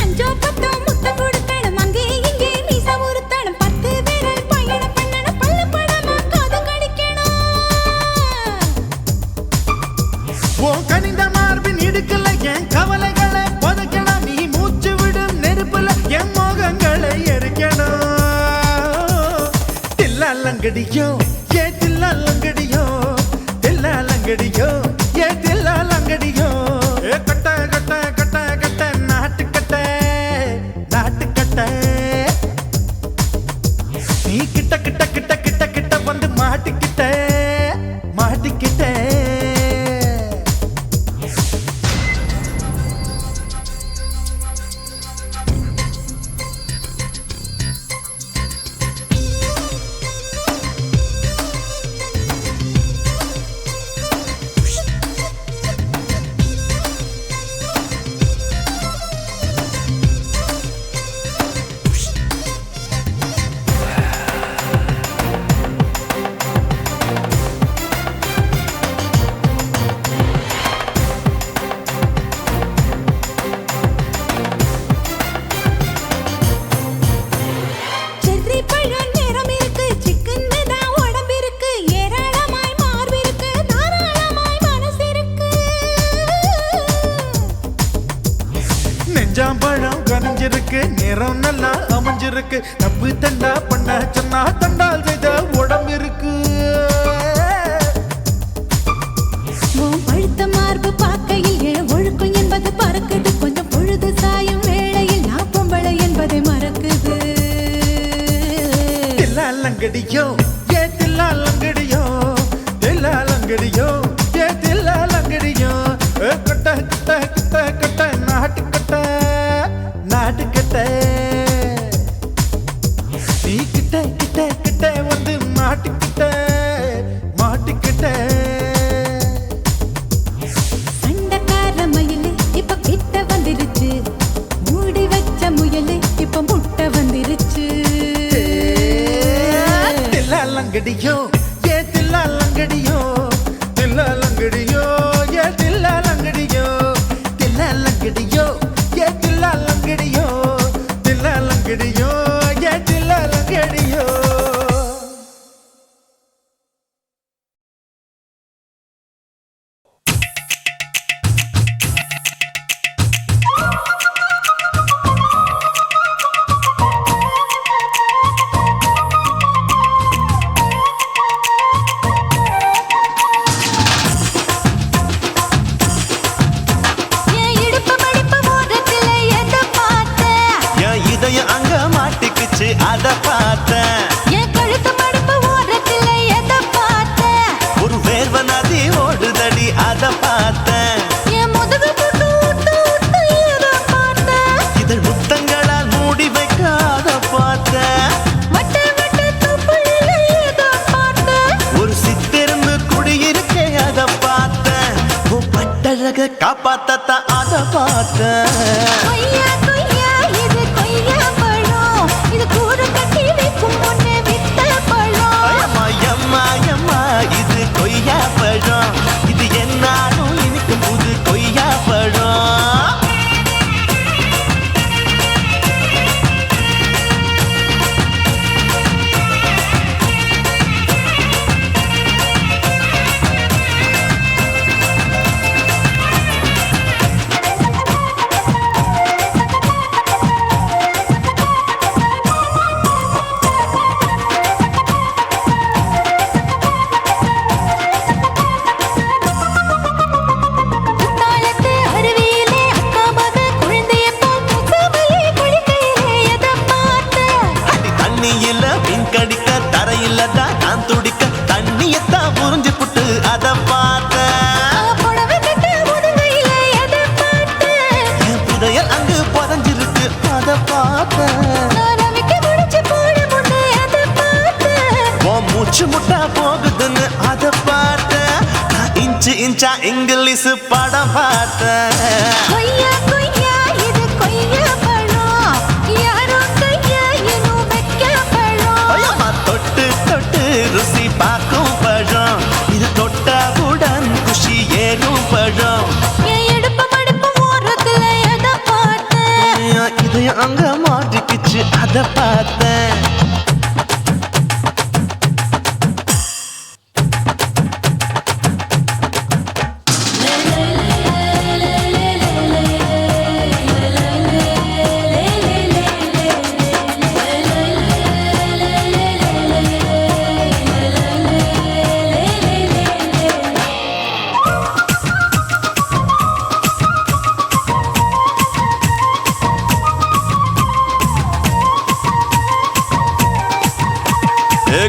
அஞ்சோ பத்தோ முத்தம் கொடுக்கணும் அங்கே இங்கே மீசா உருத்தணும் 10 விரல் பயணம் பண்ணணும் பல்ல படமா காது கடிக்கணும் ஓ கனிந்த மார்பின் இடுக்கல என் கவலைகளை புதைக்கணும் நீ மூச்சு விடும் நெருப்புல என் மோகங்களை எரிக்கணும் தில்லாலங்கடியோ ஏ தில்லாலங்கடியோ தில்லாலங்கடியோ ஏ தில்லாலங்கடியோ ஏ கட்ட கட்ட கட்ட கட்ட நாட்டுக்கட்ட நாட்டுக்கட்ட நீ கிட்ட கிட்ட கிட்ட கிட்ட கிட்ட வந்து மாட்டிக்கிட்ட மாட்டிக்கிட்ட செர்ரி பழம் நிறம் இருக்கு சிக்கன் தான் உடம்பு இருக்கு ஏராளமாய் மார்பு இருக்கு தாராளமாய் மனசு இருக்கு நெஞ்சாம்பழம் கனிஞ்சிருக்கு நிறம் நல்லா அமைஞ்சிருக்கு தப்பு தண்டா பண்ண சொன்னா தண்டால் செய்த உடம்பு இருக்கு உன் பழுத்த மார்பு பார்க்கையில் என் ஒழுக்கம் என்பது பறக்குது கொஞ்சம் பொழுது சாயும் வேளையில் நான் பொம்பளை என்பதை மறக்குது தில்லாலங்கடியோ ஏ தில்லாலங்கடியோ தில்லாலங்கடியோ ஏ தில்லாலங்கடியோ கட்ட கட்ட கட்ட கட்ட நாட்டுக்கட்ட நாட்டுக்கட்ட நீ கிட்ட கிட்ட கிட்ட வந்து மாட்டிக்கிட்ட மாட்டிக்கிட்ட சண்டக்கார மயிலு இப்ப கிட்ட வந்துருச்சு மூடி வச்ச முயலு இப்ப முட்டை வந்துருச்சு தில்லாலங்கடியோ ஏ தில்லாலங்கடியோ தில்லாலங்கடியோ ஏ தில்லாலங்கடியோ தில்லாலங்கடியோ ஏ தில்லாலங்கடியோ தில்லாலங்கடியோ ஏ தில்லாலங்கடியோ என் இடுப்பு மடிப்பு ஓரத்துல எதை பார்த்த என் இதயம் அங்க மாட்டிக்கிச்சு அத பார்த்தேன் என் கழுத்து மடிப்பு ஓரத்துல எதை பார்த்த ஒரு வேர்வ நதி ஓடுதடி அத பார்த்தேன் என் முதுகு புட்டு விட்டு விட்டு எதை பார்த்த இதழ் முத்தங்களால் மூடி வைக்க அத பார்த்தேன் வட்ட வட்ட துப்புளில எதை பார்த்த ஒரு சித்திருந்து குடியிருக்கே அத பார்த்தேன் உன் பட்டழக காப்பாத்தத்தான் அத பார்த்தேன் கொய்யா கொய்யா இது கொய்யா பழம் இது கூற கட்டி வைக்கும் முன்னே வித்த பழம் அம்மா எம்மா எம்மா இது கொய்யா பழம் இது என்னாலும் இனிக்கும் புது கொய்யா பழம் குத்தாலத்து அருவியிலே அக்கா மக குழந்தைய போல் முசாமையை குளிக்கையிலே எதை பார்த்த அடி தண்ணியில மீன் கடிக்க தரையில தான் நான் துடிக்க தண்ணியத்தான் புரிஞ்சு புட்டு அத பார்த்தேன் புடவை கட்ட முதுகையிலே எதை பார்த்த என் புதையல் அங்கு புதஞ்சிருக்கு அத பார்த்தேன் நான் ரவிக்கு முடிச்சு போட முன்னே எதை பார்த்த உன் மூச்சு முட்டா போகுதுன்னு அத பார்த்தேன் நான் இன்ச்சு இன்ச்சா இங்கிலீஷ் படம் பார்த்தேன் கொய்யா கொய்யா இது கொய்யா பழம் யாரோ கையா இன்னும் வைக்க பழம் தொட்டு தொட்டு ருசி பார்க்கும் பழம் அங்க மாட்டிக்கிச்சு அத பார்த்தேன்.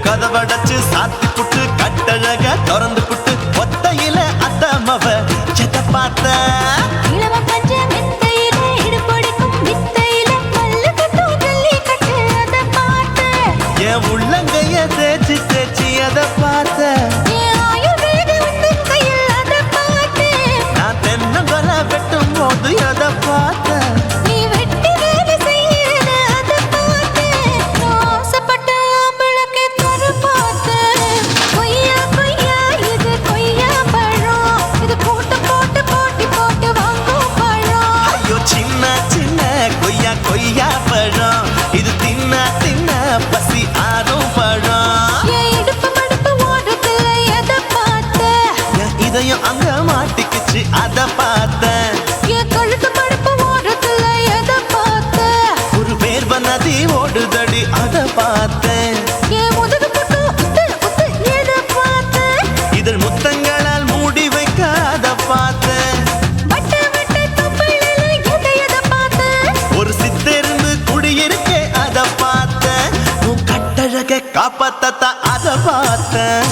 கதவடைச்சு சாத்தி புட்டு கட்டழக திறந்து புட்டு ஒத்தையில அத்தமவ செத்த பார்த்த இளவ பஞ்ச மெத்தையில இடுப்படிக்கும் வித்தையில மல்லு கட்டும் ஜல்லி கட்டு அத பார்த்த என் உள்ளங்கைய தேய்ச்சி தேய்ச்சி அத பார்த்த என் ஆயுர்வேத உந்தன் கையில் அத பார்த்த நான் தென்னங்கொலை வெட்டும் போது அத பார்த்த நீ வெட்டி வேலை செய்யறது அத பார்த்த ஆசைப்பட்ட ஆம்பளுக்கு தர பார்த்த கொய்யா கொய்யா இது கொய்யா பழம் இது போட்டு போட்டு போட்டி போட்டு வாங்கும் பழம் ஐயோ சின்ன சின்ன கொய்யா கொய்யா பழம் இது தின்ன தின்ன பசி ஆறும் பழம் என் இடுப்பு மடுப்பு ஓடுறதுல எதை பார்த்த என் இதயம் அங்க மாட்டிக்கிச்சு அத பார்த்தேன். என் கழுத்து மடுப்பு ஓடுறதுல எதை பார்த்த ஒரு வேர்வ நதி ஓடுதடி அத பார்த்தேன். என் முதுகு புட்டு உத்து உத்து எதை பார்த்த இதழ் முத்தங்களால் மூடி வைக்க அத பார்த்தேன். வட்ட வட்ட தொப்பையில எதை பார்த்த ஒரு சித்தெரும்பு குடியிருக்கே அத பார்த்தேன். உன் கட்டழக காப்பாத்தத்தா அத பார்த்தேன்.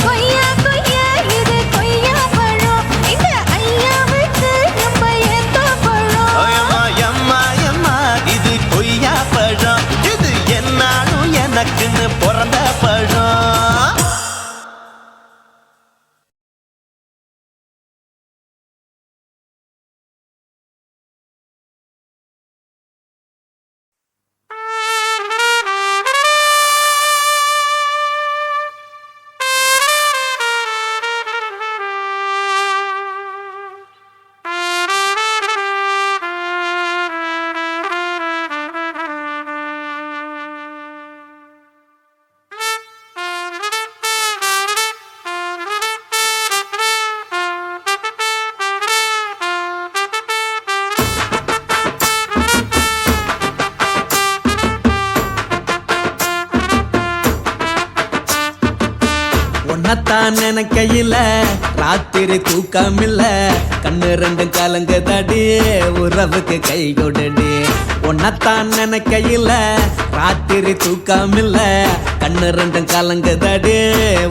கொய்யா கொய்யா இது கொய்யா பழம் இந்த ஐயாவுக்கு நம்ம ஏத்த பழம் அம்மா எம்மா எம்மா இது கொய்யா பழம் இது என்னாலும் எனக்குன்னு பிறந்த பழம். உன்னத்தான் நினைக்கையில ராத்திரி தூக்கமில்ல கண்ணு ரெண்டும் கலங்குதடி உறவுக்கு கை கொடுடி. உன்னத்தான் நினைக்கையில ராத்திரி தூக்கமில்ல கண்ணு ரெண்டும் கலங்குதடி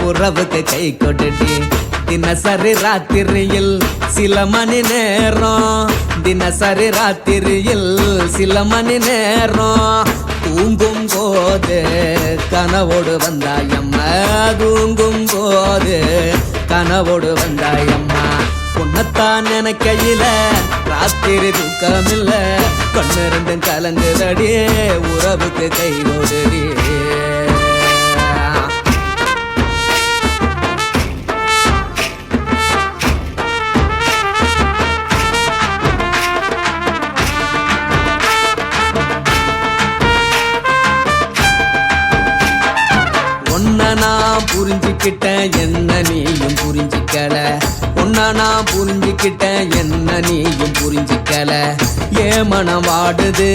உறவுக்கு கை கொடுடி. தினசரி ராத்திரியில் சில மணி நேரம் தினசரி ராத்திரியில் சில மணி நேரம் தூங்கும் போது கனவோடு வந்தாயம்மா தூங்கும் போது கனவோடு வந்தாயம்மா. உன்னத்தான் நினைக்கையில ராத்திரி தூக்கமில்ல கண்ணு ரெண்டும் கலங்குதடி உறவுக்கு கை கொடுடி. உன்னை நான் புரிஞ்சுக்கிட்டேன் என்ன நீயும் புரிஞ்சிக்கல. உன்னை நான் புரிஞ்சுக்கிட்டேன் என்ன நீயும் புரிஞ்சிக்கல. ஏன் மனம் வாடுது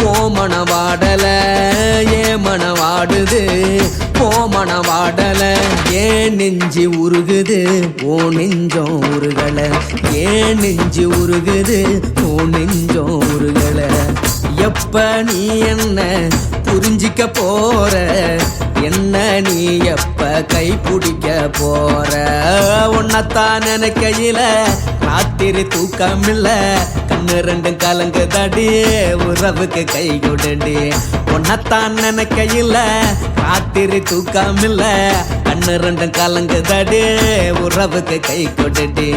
போ மனம் வாடல ஏன் மனம் வாடுது போ மனம் வாடல. ஏன் நெஞ்சு உருகுது ஓ நெஞ்சம் உருகல ஏன் நெஞ்சு உருகுது ஓ நெஞ்சம் உருகல. எப்ப நீ என்ன புரிஞ்சிக்க போற என்ன நீ எப்ப கை பிடிக்க போற. உன்னத்தான் நினைக்கையில ராத்திரி தூக்கமில்ல கண்ணு ரெண்டும் கலங்குதடி உறவுக்கு கை கொடுடி. உன்னத்தான் நினைக்கையில ராத்திரி தூக்கமில்ல கண்ணு ரெண்டும் கலங்குதடி உறவுக்கு கை கொடுடி.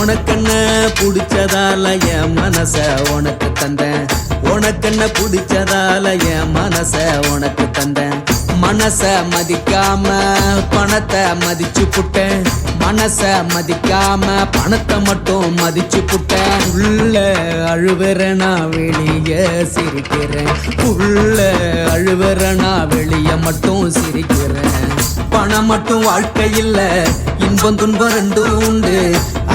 உனக்கென்ன பிடிச்சதால என் மனச உனக்கு தந்தேன் உனக்கென்ன பிடிச்சதால என் மனச உனக்கு தந்தேன் மனச மதிக்காம பணத்தை மதிச்சு புட்டேன் மனச மதிக்காம பணத்தை மட்டும் மதிச்சு புட்டேன் உள்ள அழுவுற நான் வெளிய சிரிக்கிறேன் உள்ள அழுவுற நான் வெளிய மட்டும் சிரிக்கிறேன் பணம் மட்டும் வாழ்க்கையில் இன்பம் துன்பம் ரெண்டும் உண்டு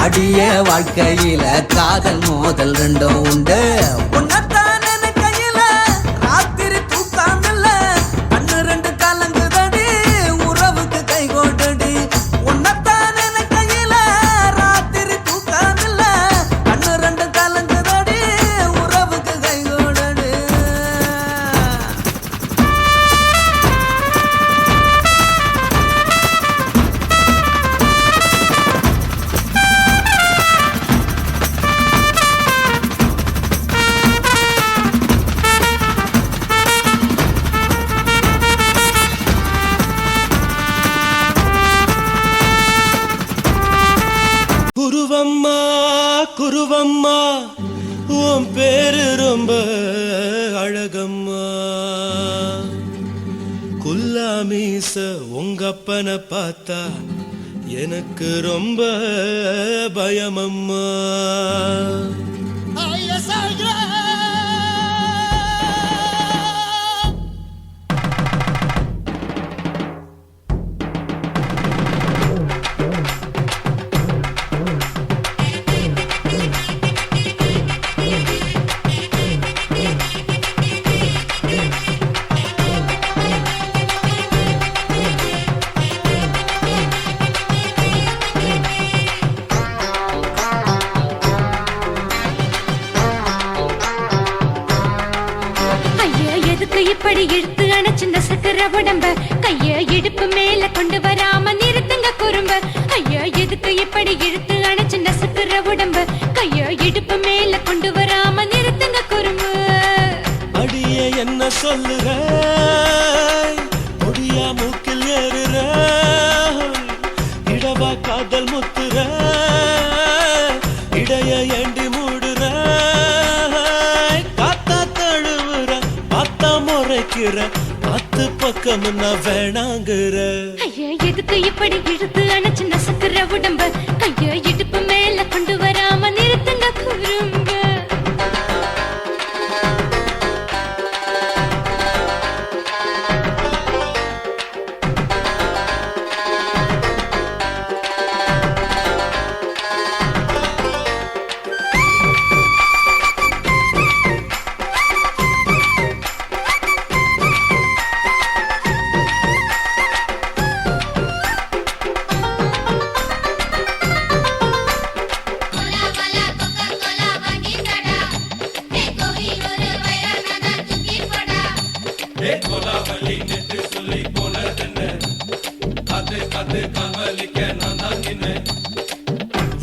அடிய வாழ்க்கையில காதல் மோதல் ரெண்டும் உண்டு உன்னத்தான் நினைக்கையில ராத்திரி தூக்காமல்ல கண்ணு ரெண்டு கலங்குதடி உறவுக்கு கை கோட்டடி உன்னத்தான் நினைக்கையில ராத்திரி தூக்காமல்ல கண்ணு ரெண்டு கலங்குதடி உறவுக்கு கை கோட்டடி குருவம்மா குருவம்மா உன் பேரு ரொம்ப அழகம்மா குல்லாமீச உங்க அப்பனை பார்த்தா எனக்கு ரொம்ப பயமம்மா இப்படி இழுத்து அணைச்சிருந்த சக்கர உடம்ப கைய இடுப்பு மேல கொண்டு வராம நிறுத்துங்க குறும்ப ஐயா எதுக்கு இப்படி இழுத்து அணைச்சிருந்த சக்கர உடம்ப கைய இடுப்பு மேல கொண்டு வராம நிறுத்துங்க குறும்பு அடிய என்ன சொல்லுற முடியா மூக்கில் ஏறுற இடவா காதல் முத்துற இடைய ஏண்டி மூடுற காத்தா தழுவுற பார்த்தா முறைக்கிற பத்து பக்கம் நான் வேணாங்குற ஐயா எதுக்கு இப்படி இழுத்து அணைச்சு நசுக்குற உடம்ப கைய இடுப்பு மேல கொண்டு வராம நிறுத்துங்க குறும்ப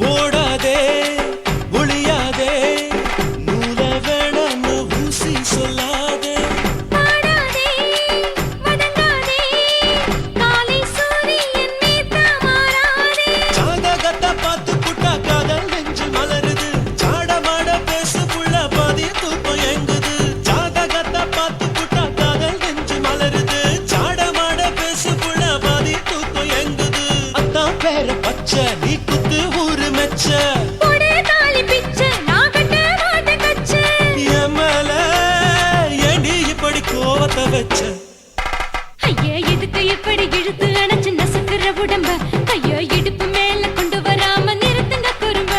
ஓடாதே ஒளியாதே நூல வேணான்னு ஊசி சொல்லாதே ஜாதகத்தை பார்த்து புட்டா காதல் நெஞ்சு மலருது சாடமாட பேசு புள்ள பாதி தூக்கம் எங்குது ஜாதகத்தை பார்த்து புட்டா காதல் நெஞ்சு மலருது சாடமாட பேசு புள்ள பாதி தூக்கம் எங்குது அத்தான் பேர பச்சை நீ குத்து ஊரு மெச்ச கோவத்தை வச்ச ஐயா எதுக்கு இப்படி இழுத்து அணைச்சு நசுக்குற உடம்ப கைய இடுப்பு மேல கொண்டு வராம நிறுத்துங்க குறும்ப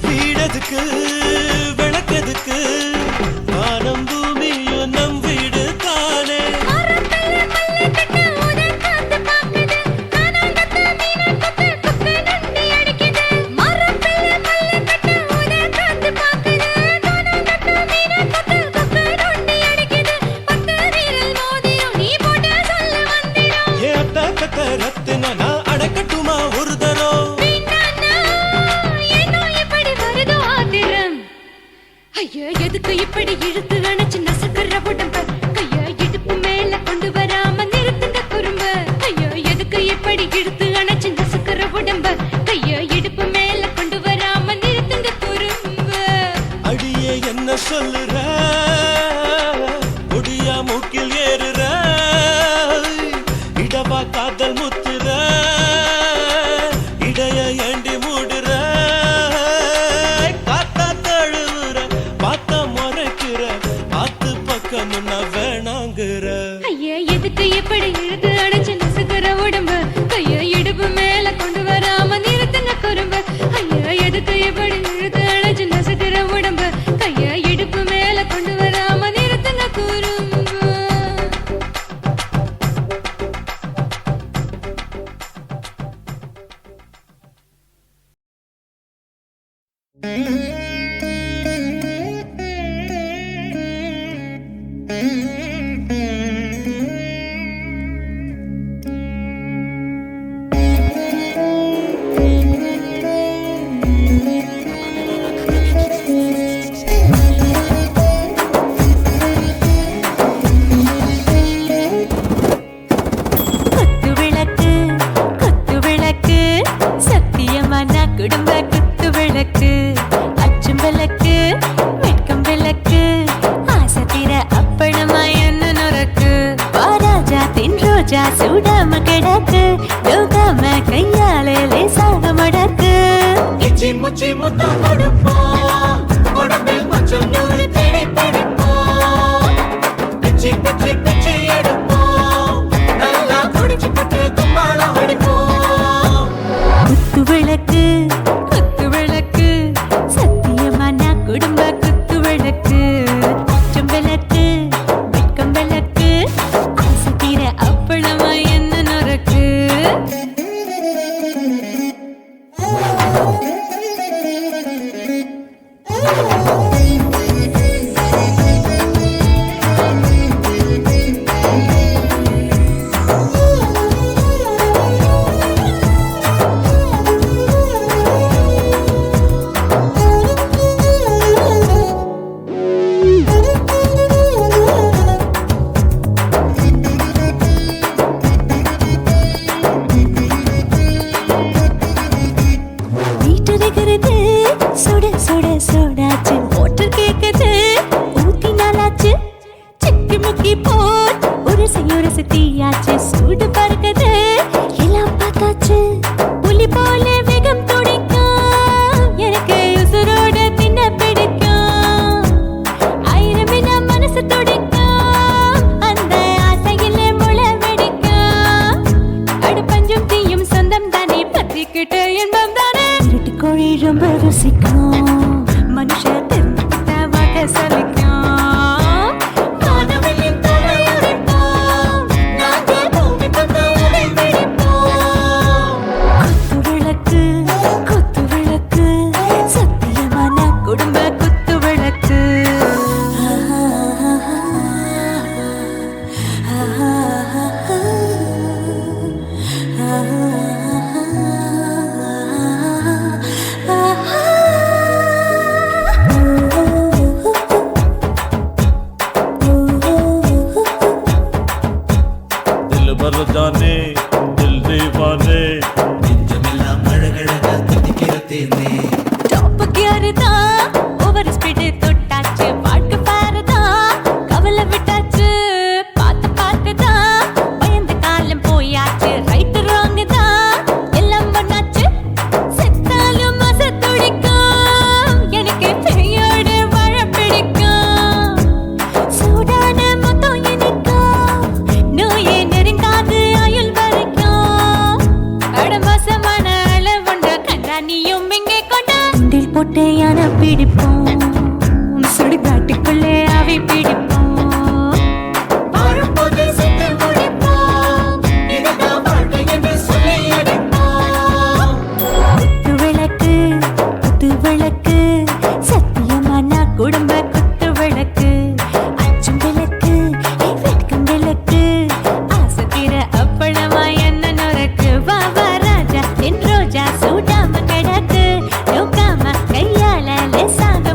வீடதுக்கு விளக்கதுக்கு காதல் முத்துற இடைய ஏண்டி மூடுற காத்தா தழுவுற பார்த்தா முறைக்கிற ஆத்து பக்கம் வேணாங்குற ஐயா எதுக்கு எப்படி இழுத்து அடைச்சு நசுக்கிற உடம்பு கைய இடுப்பு மேல கொண்டு வராம நிறுத்துங்க குறும்பு ஐயா எதுக்கு எப்படி இழுத்து அடைச்சு நசுக்கிற உடம்பு கைய இடுப்பு மேல கொண்டு வராம நிறுத்துங்க குறும்பு குடும்ப குத்து விளக்கு அச்சும் விளக்கு வெட்கம் விளக்கு ஆசத்திர அப்பளமா என்ன நொறக்கு வாராஜா தின் ரோஜா சூடாம கிடக்கு யோகாம கையாலே லேசாக மடக்கு இச்சி முச்சி முத்தம் கொடுப்போம் உடம்பில் கொஞ்சம் நூறு தேடி பிடிப்போம் பிச்சி பிச்சி பிச்சி எடுப்போம் நல்லா குடிச்சு பட்டு கும்பாலம் அடிப்போம் குத்து விளக்கு குத்து விளக்கு சத்தியமான குடும்ப குத்து விளக்கு அச்சும் விளக்கு வெட்கம் விளக்கு ஆசத்திர அப்பளமா என்ன நொறக்கு வீட்டிருக்கிறது சுட சுட சோடாச்சு மோட்டர் கேக்குது ஊத்தி நாளாச்சு சிக்கி முக்கி போட் ஒரு தீயாச்சு சூடு பறக்குது எல்லாம் பார்த்தாச்சு புலி போல வேகம் துடிக்கும் எனக்கு உசுரோட தின்ன பிடிக்கும் ஆயிரம் மனசு துடிக்கும் அந்த ஆசையில முளை வெடிக்கும் அடுப்பஞ்சும் தீயும் சொந்தம் தானே பத்திக்கிட்டு என்பம் தானே கோழி ரொம்ப ருசிக்கும் மனுஷ தெரிஞ்சுக்கிட்ட வாக்க சலிக்கும் காணவெளியின் தலை உடைப்போம் நாங்கள் பூமி பக்க உடை வெடிப்போம் குத்து விளக்கு சத்தியமான குடும்ப குத்து விளக்கு दिल भर जाने दिल दीवाने நெஞ்சமெல்லாம் அழகழகா துடிக்கிறதேனே டாப் கியர் தான் ஓவர் ஸ்பீட் தொட்டாச்சு வாழ்க்கை பாரு தான் கவலை விட்டாச்சு பார்த்து தான் பயந்த காலம் போயாச்சு ரைட் ராங் தான் எல்லாம் பண்ணாச்சு செத்தாலும் மச துடிக்கும் எனக்கு பெரியோடு வாழ பிடிக்கும் சூடான மொத்தம் எனக்கும் நோயே நெருங்காது ஆயுள் வரைக்கும் அடமோசமான அளவுண்ட கண்டா நீயும் இங்கே கொண்டா உண்டில் போட்டு யானை பிடிப்போம் சுடுகாட்டுக்குள்ளே அவை பிடிப்போம் வாழும்போது சுத்தி முடிப்போம் இதுதான் வாழ்க்கை என்று சொல்லி அடிப்போம் குத்து விளக்கு சத்தியமான குடும்ப குத்து விளக்கு அச்சும் விளக்கு வெட்கம் விளக்கு ஆசத்திர அப்பளமா என்ன நொறக்கு வா ராஜா என் ரோஜா சூடாம கிடக்கு யோகாம கையால லேசாக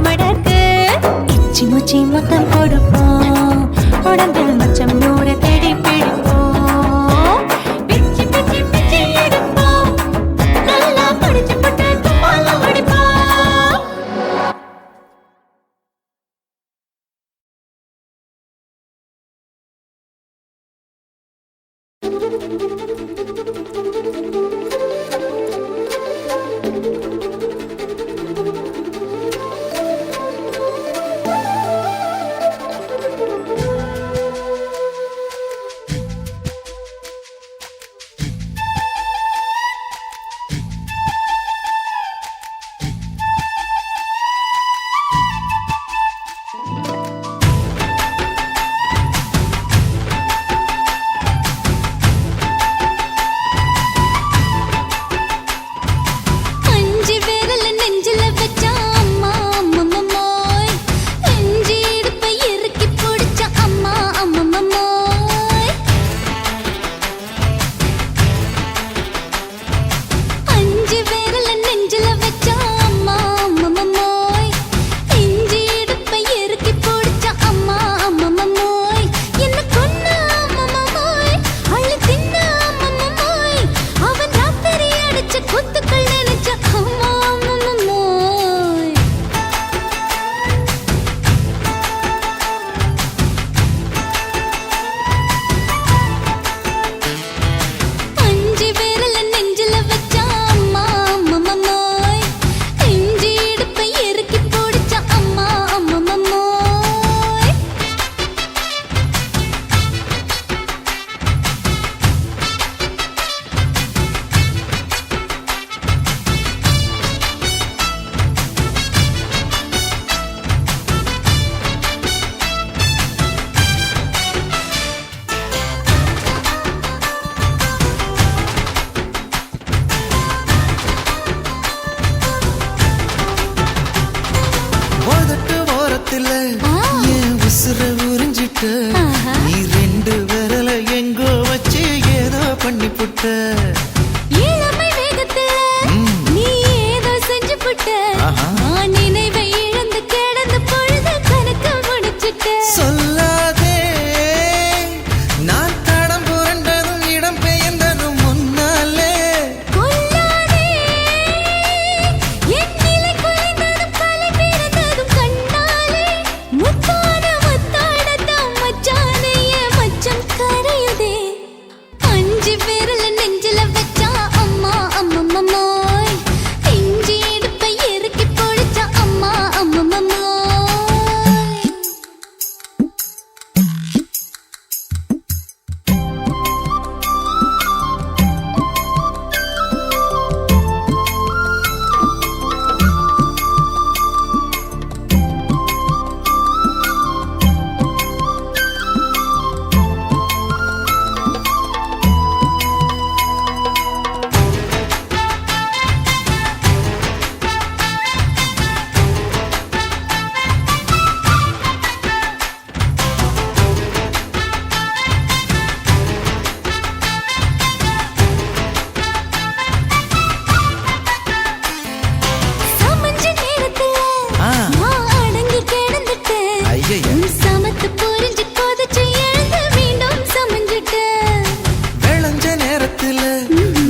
என் உசுர உறிஞ்சிட்ட நீ ரெண்டு விரல எங்கோ வச்சு ஏதோ பண்ணி புட்ட இளமை வேகத்துல நீ ஏதோ செஞ்சு புட்ட நான் நினைவை இழந்து கிடந்து பொழுது கணக்கு முடிச்சிட்ட சொல்லாதே நான் தடம் புரண்டதும் இடம் பெயர்ந்ததும் முன்னாலே கொல்லாதே என் நிலை குலைந்ததும் கலை பிறந்ததும் கண்ணாலே முத்தான முத்தாடத்தான் மச்சானே என் மச்சம் கரையுதே அஞ்சு விரல நெஞ்சில வச்சா அம்மா அம்மம்மாய் இஞ்சி இடுப்பை இறுக்கி பொழிச்சா அம்மா அம்மம்மாய் சமஞ்ச நேரத்துல நான் அடங்கி கிடந்துட்டேன் ஐயைய. உன் சமத்து புரிஞ்சு கொதிச்சு எழுந்து மீண்டும் சமஞ்சிட்டேன் விளைஞ்ச நேரத்துல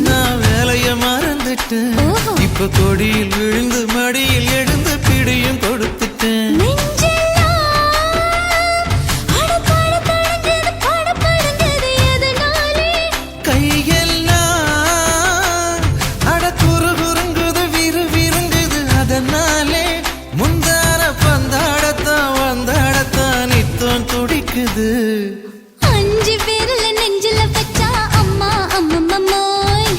நான் வேலைய மறந்துட்டேன் ஓஹோ. இப்ப கொடியில் விழுந்து மடியில் எழுந்து பிடியும் கொடுத்துட்டேன் நெஞ்செல்லாம் அடப்பாட தடஞ்சது படபடஞ்சது எதனாலே கையெல்லாம் அட குறு குறுங்குது விறு விருங்குது அதனாலே முந்தான பந்தாடத்தான் வந்தாடத்தான் நித்தம் துடிக்குது அஞ்சு விரல நெஞ்சில வச்சா அம்மா அம்மம்மாய்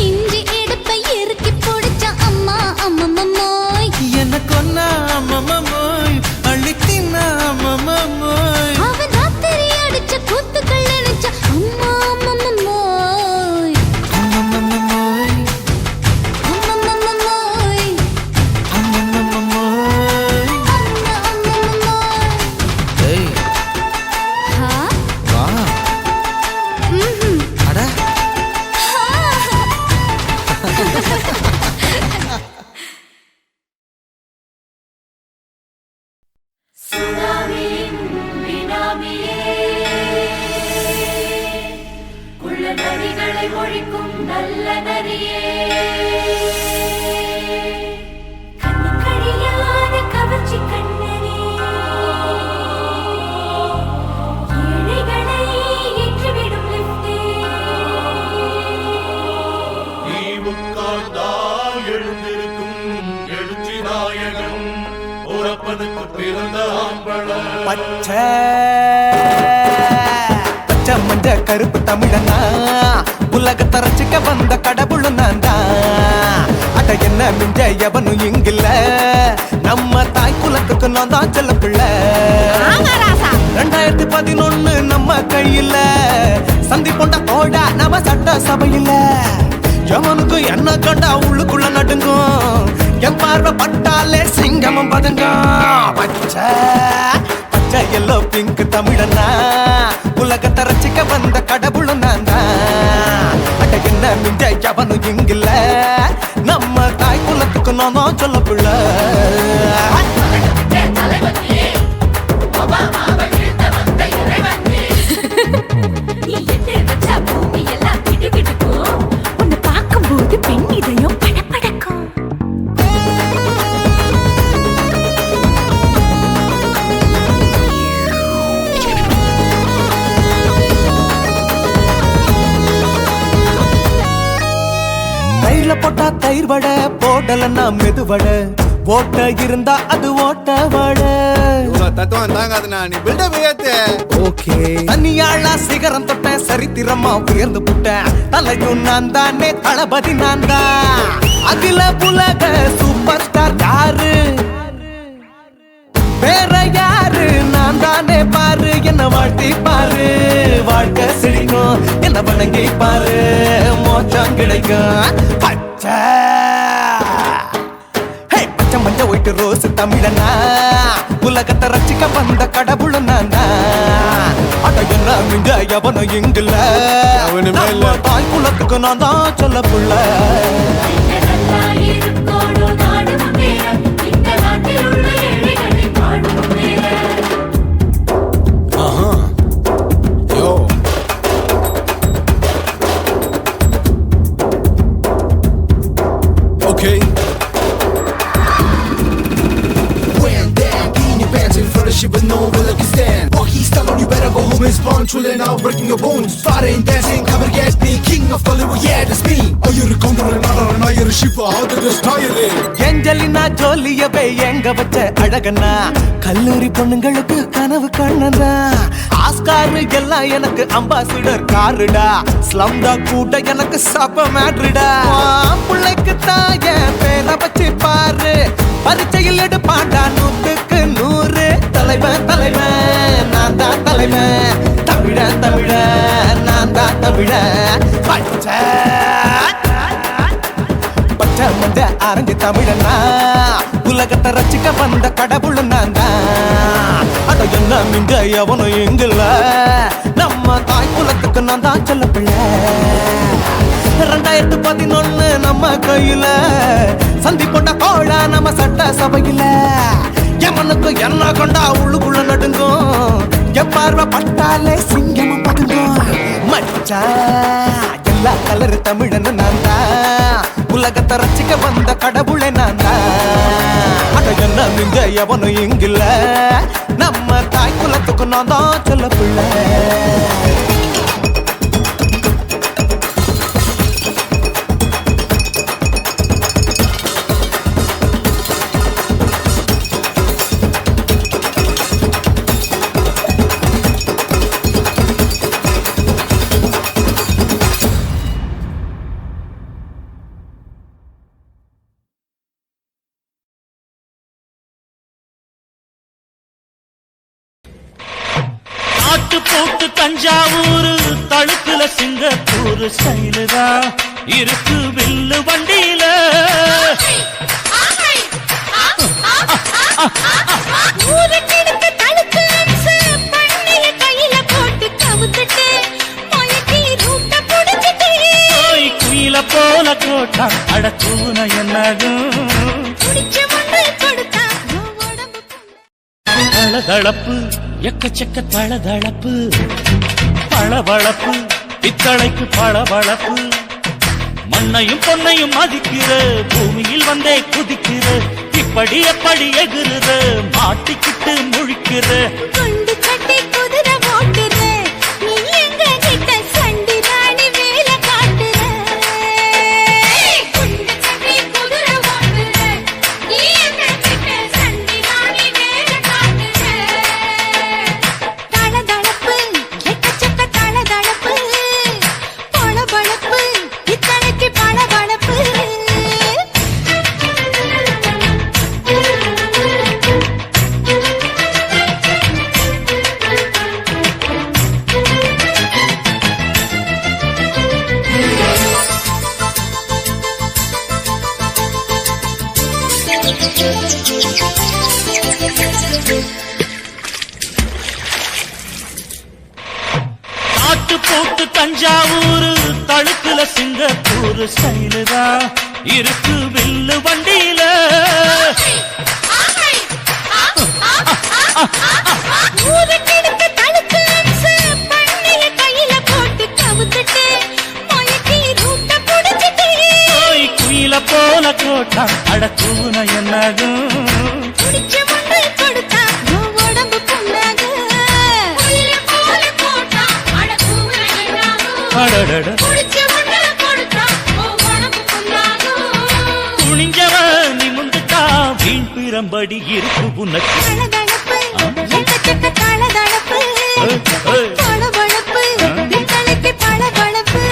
இஞ்சி இடுப்பை இறுக்கி புடிச்சா அம்மா அம்மம்மாய் என்ன கொன்னா அம்மம்மோய் அள்ளித்தின்னா அம்மம்மோய் அவன் ராத்திரி அடிச்ச கூத்துக்கள் நினைச்ச அம்மா அம்மம்மாய் அம்மம்மோய் அம்மம்மாய் அம்மம்மோய் அம்மா அம்மம்மாய் ஏய் ஹா வா ம்ஹும் அட உள்ள நரிகளை ஒழிக்கும் நல்ல நரியே கண்ணுக்கழியாத கவர்ச்சி கண்ணனே ஏழைகளை ஏற்றிவிடும் லிப்டே பச்சை பச்சை மஞ்ச கருப்பு தமிழனா உலகத்தை ரசிக்க வந்த கடவுள் நான் தான். அட என்ன மிஞ்ச எவனும் இங்கில்ல, நம்ம தாய் குலத்துக்கு நான் தான் செல்ல பிள்ளை. 2011 நம்ம கையில சந்தி போட்ட தோடா நம்ம சட்ட சபையில. எவனுக்கு என்ன கண்டா உள்ளுக்குள்ள நடுங்கும், என் பார்வை பட்டாலே சிங்கமும் பதுங்கும். பச்சை பச்சை எல்லோ பிங்க் தமிழனா உலகத்தை ரசிக்க வந்த கடவுள் நான் தான். அட என்ன மிஞ்ச எவனும் இங்கில்ல, நம்ம தாய் குலத்துக்கு நான் தான் சொல்ல பிள்ளை. உன்னை பார்க்கும்போது பெண் இதயம் படபடக்கும். தயிர்ல போட்டா தயிர் வடை, போடலன்னா மெதுவடை, ஓட்ட இருந்தா அது ஓட்ட வடை. தத்துவம் தாங்காதுண்ணா, நீ பில்டப் ஏத்து. ஓகே தனியாளா சிகரம் தொட்டேன், சரித்திரமா உயர்ந்து புட்டேன். தலையும் நான் தானே, தளபதி நான் தான். அகில உலக சூப்பர் ஸ்டார் யாரு, வேற யாரு, நான் தானே பாரு. என்ன வாழ்த்தி பாரு, வாழ்க்கை செழிக்கும். என்ன வணங்கி பாரு, மோச்சம் கிடைக்கும். பச்சை பச்சை மஞ்ச ஒயிட்டு ரோஸ் தமிழனா உலகத்தை ரசிக்க வந்த கடவுள் நான் தான். அட என்ன மிஞ்ச எவனும் இங்கில்ல, அவனுமே இல்ல. நம்ம தாய் குலத்துக்கு நான் தான் சொல்ல புள்ள. நல்லா இருக்கோடும் நாடு முன்னேற, இந்த நாட்டில் உள்ள ஏழைகளை பாடும் முன்னேற. யோ okay. When down, in your pants in front of shit with no will you stand. Walk he's telling you better go home and spawn, chilling out, breaking your bones. Fighting, dancing, cover gas, me, king of Hollywood, yeah, that's me. Oh, you're a conqueror, not you're a shipper, how to destroy it. Angelina ஜோலியவே எங்க வச்ச அழகனா, கல்லூரி பொண்ணுங்களுக்கு கனவு கண்ணனா. ஆஸ்கார் எல்லாம் எனக்கு அம்பாசிடர் காருடா, ஸ்லம்டா கூட எனக்கு சப்ப மேட்ருடா. பிள்ளைக்கு தாய பேரை வச்சு பாரு, பரீட்சையில் எடுப்பாண்டா 100க்கு 100. தலைவன் தலைவன் நான் தான் தலைவன், தமிழன் தமிழன் நான் தான் தமிழன். பச்சை பச்சை மஞ்ச ஆரஞ்சு தமிழனா உலகத்தை ரசிக்க வந்த கடவுள் நான் தான். அட என்ன மிஞ்ச எவனும் எங்கில்ல, நம்ம தாய் குலத்துக்கு நான் தான் சொல்ல பிள்ளை. 2011 நம்ம கையில சந்தி போட்ட கோழா நம்ம சட்ட சபையில. எவனுக்கு என்ன கொண்டா உள்ளுக்குள்ள நடுங்கும், என் பார்வை பட்டாலே சிங்கமும் பதுங்கும். மச்சா எல்லா கலரு தமிழன் நான் தான், உலகத்தை ரசிக்க வந்த கடவுளை நான் தான். அட என்ன மிஞ்ச எவனும் இங்கில்ல, நம்ம தாய் குலத்துக்கு நான் தான் சொல்ல பிள்ளை. நாட்டு போட்டு தஞ்சாவூர், தழுக்குல சிங்கப்பூர் ஸ்டைலுதா இருக்கு வில்லு வண்டியில. குயில போல கோட்டா அடக்கூன என்னகும் தளதளப்பு எக்கச்சக்க தளதளப்பு, பளபளப்பு பித்தளைக்கு பளபளப்பு. மண்ணையும் பொன்னையும் மதிக்கிற, பூமியில் வந்தே குதிக்கிற, இப்படி எப்படி எகுறுற, மாட்டிக்கிட்டு முழிக்கிற. காட்டு போட்டு தஞ்சாவூர் தழுக்குல சிங்கப்பூர் ஸ்டைலுதா இருக்கு வில்லு வண்டியில ஊருக்கெடுத்து தழுக்கு அம்சு, பண்ணைய கையில போட்டு கவுத்துட்டு, மயக்கி ரூட்ட புடிச்சிட்டு. குயில போல கோட்டா அடக்கூன என்னதும் புடிச்ச முண்டு கொடுத்தா, உன் உடம்பு புண்ணாகும். குயில போல போட்டா, அட கூவுற என்னாகும். அடடட புடிச்ச முண்டு கொடுத்தா, உன் உடம்பு புண்ணாகும். துணிஞ்சவன் நிமிந்துட்டா வீண் பிறம்படி இருக்கு உனக்கு தளதளப்பு, எக்கச்சக்க தளதளப்பு. பளபளப்பு, பித்தளைக்கு பளபளப்பு.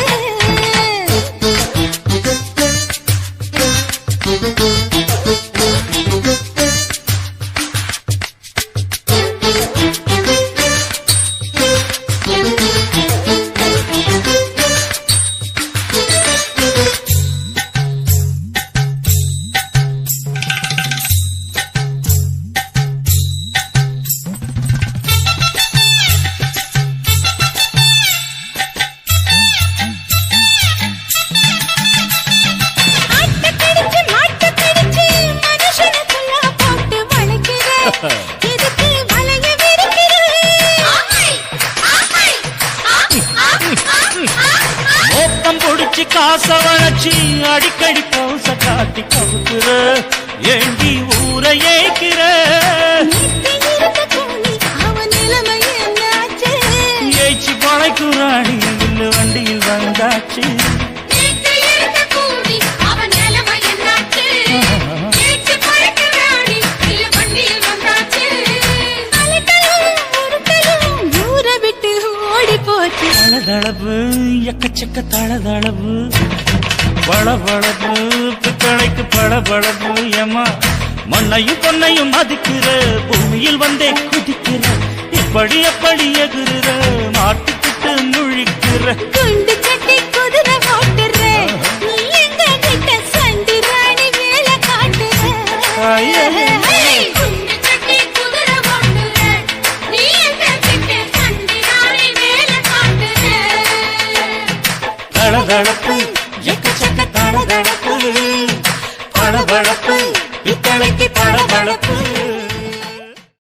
ஆட்டக்கடிச்சு, மாட்டக்கடிச்சு, மனுஷனுக்குள்ள போட்டு வளைக்கிற. எதுக்கு வளைய விரிக்கிற? மோப்பம் பொடிச்சு காச வளைச்சு அடிக்கடி பௌச காட்டி கவுக்குற ஏண்டி ஊரை ஏய்க்கிற நேத்து இருந்த கூலி, அவன் நிலைமை என்னாச்சு? ஏய்ச்சி பழைக்குறாடி வில்லு வண்டியில் வந்தாச்சு நேத்து இருந்த கூலி, அவன் நிலைமை என்னாச்சு? நேற்று பழக்கறாடி, இல்ல வண்டியில் வந்தாச்சு. அலட்டலும், உருட்டலும், ஊரை விட்டு ஓடி போச்சு. தளதளவு எக்கச்சக்க தளதளவு பளபளப்பு பித்தளைக்கு பளபளப்பு ஏமா மண்ணையும் பொன்னையும் மதிக்கிற பூமியில் வந்தே குதிக்கிற இப்படி எப்படி எகுற மாட்டுக்கிட்டு முழிக்கிற குண்டு சட்டி குதிரை ஓட்டுற, நீ எங்க கிட்ட சண்டி ராணி வேலை காட்டுற. ஐயே. குண்டு சட்டி குதிரை ஓட்டுற, நீ எங்க கிட்ட சண்டி ராணி வேலை காட்டுற. தளதளப்பு எக்கச்சக்க தளதளப்பு பளபளப்பு பித்தளைக்கு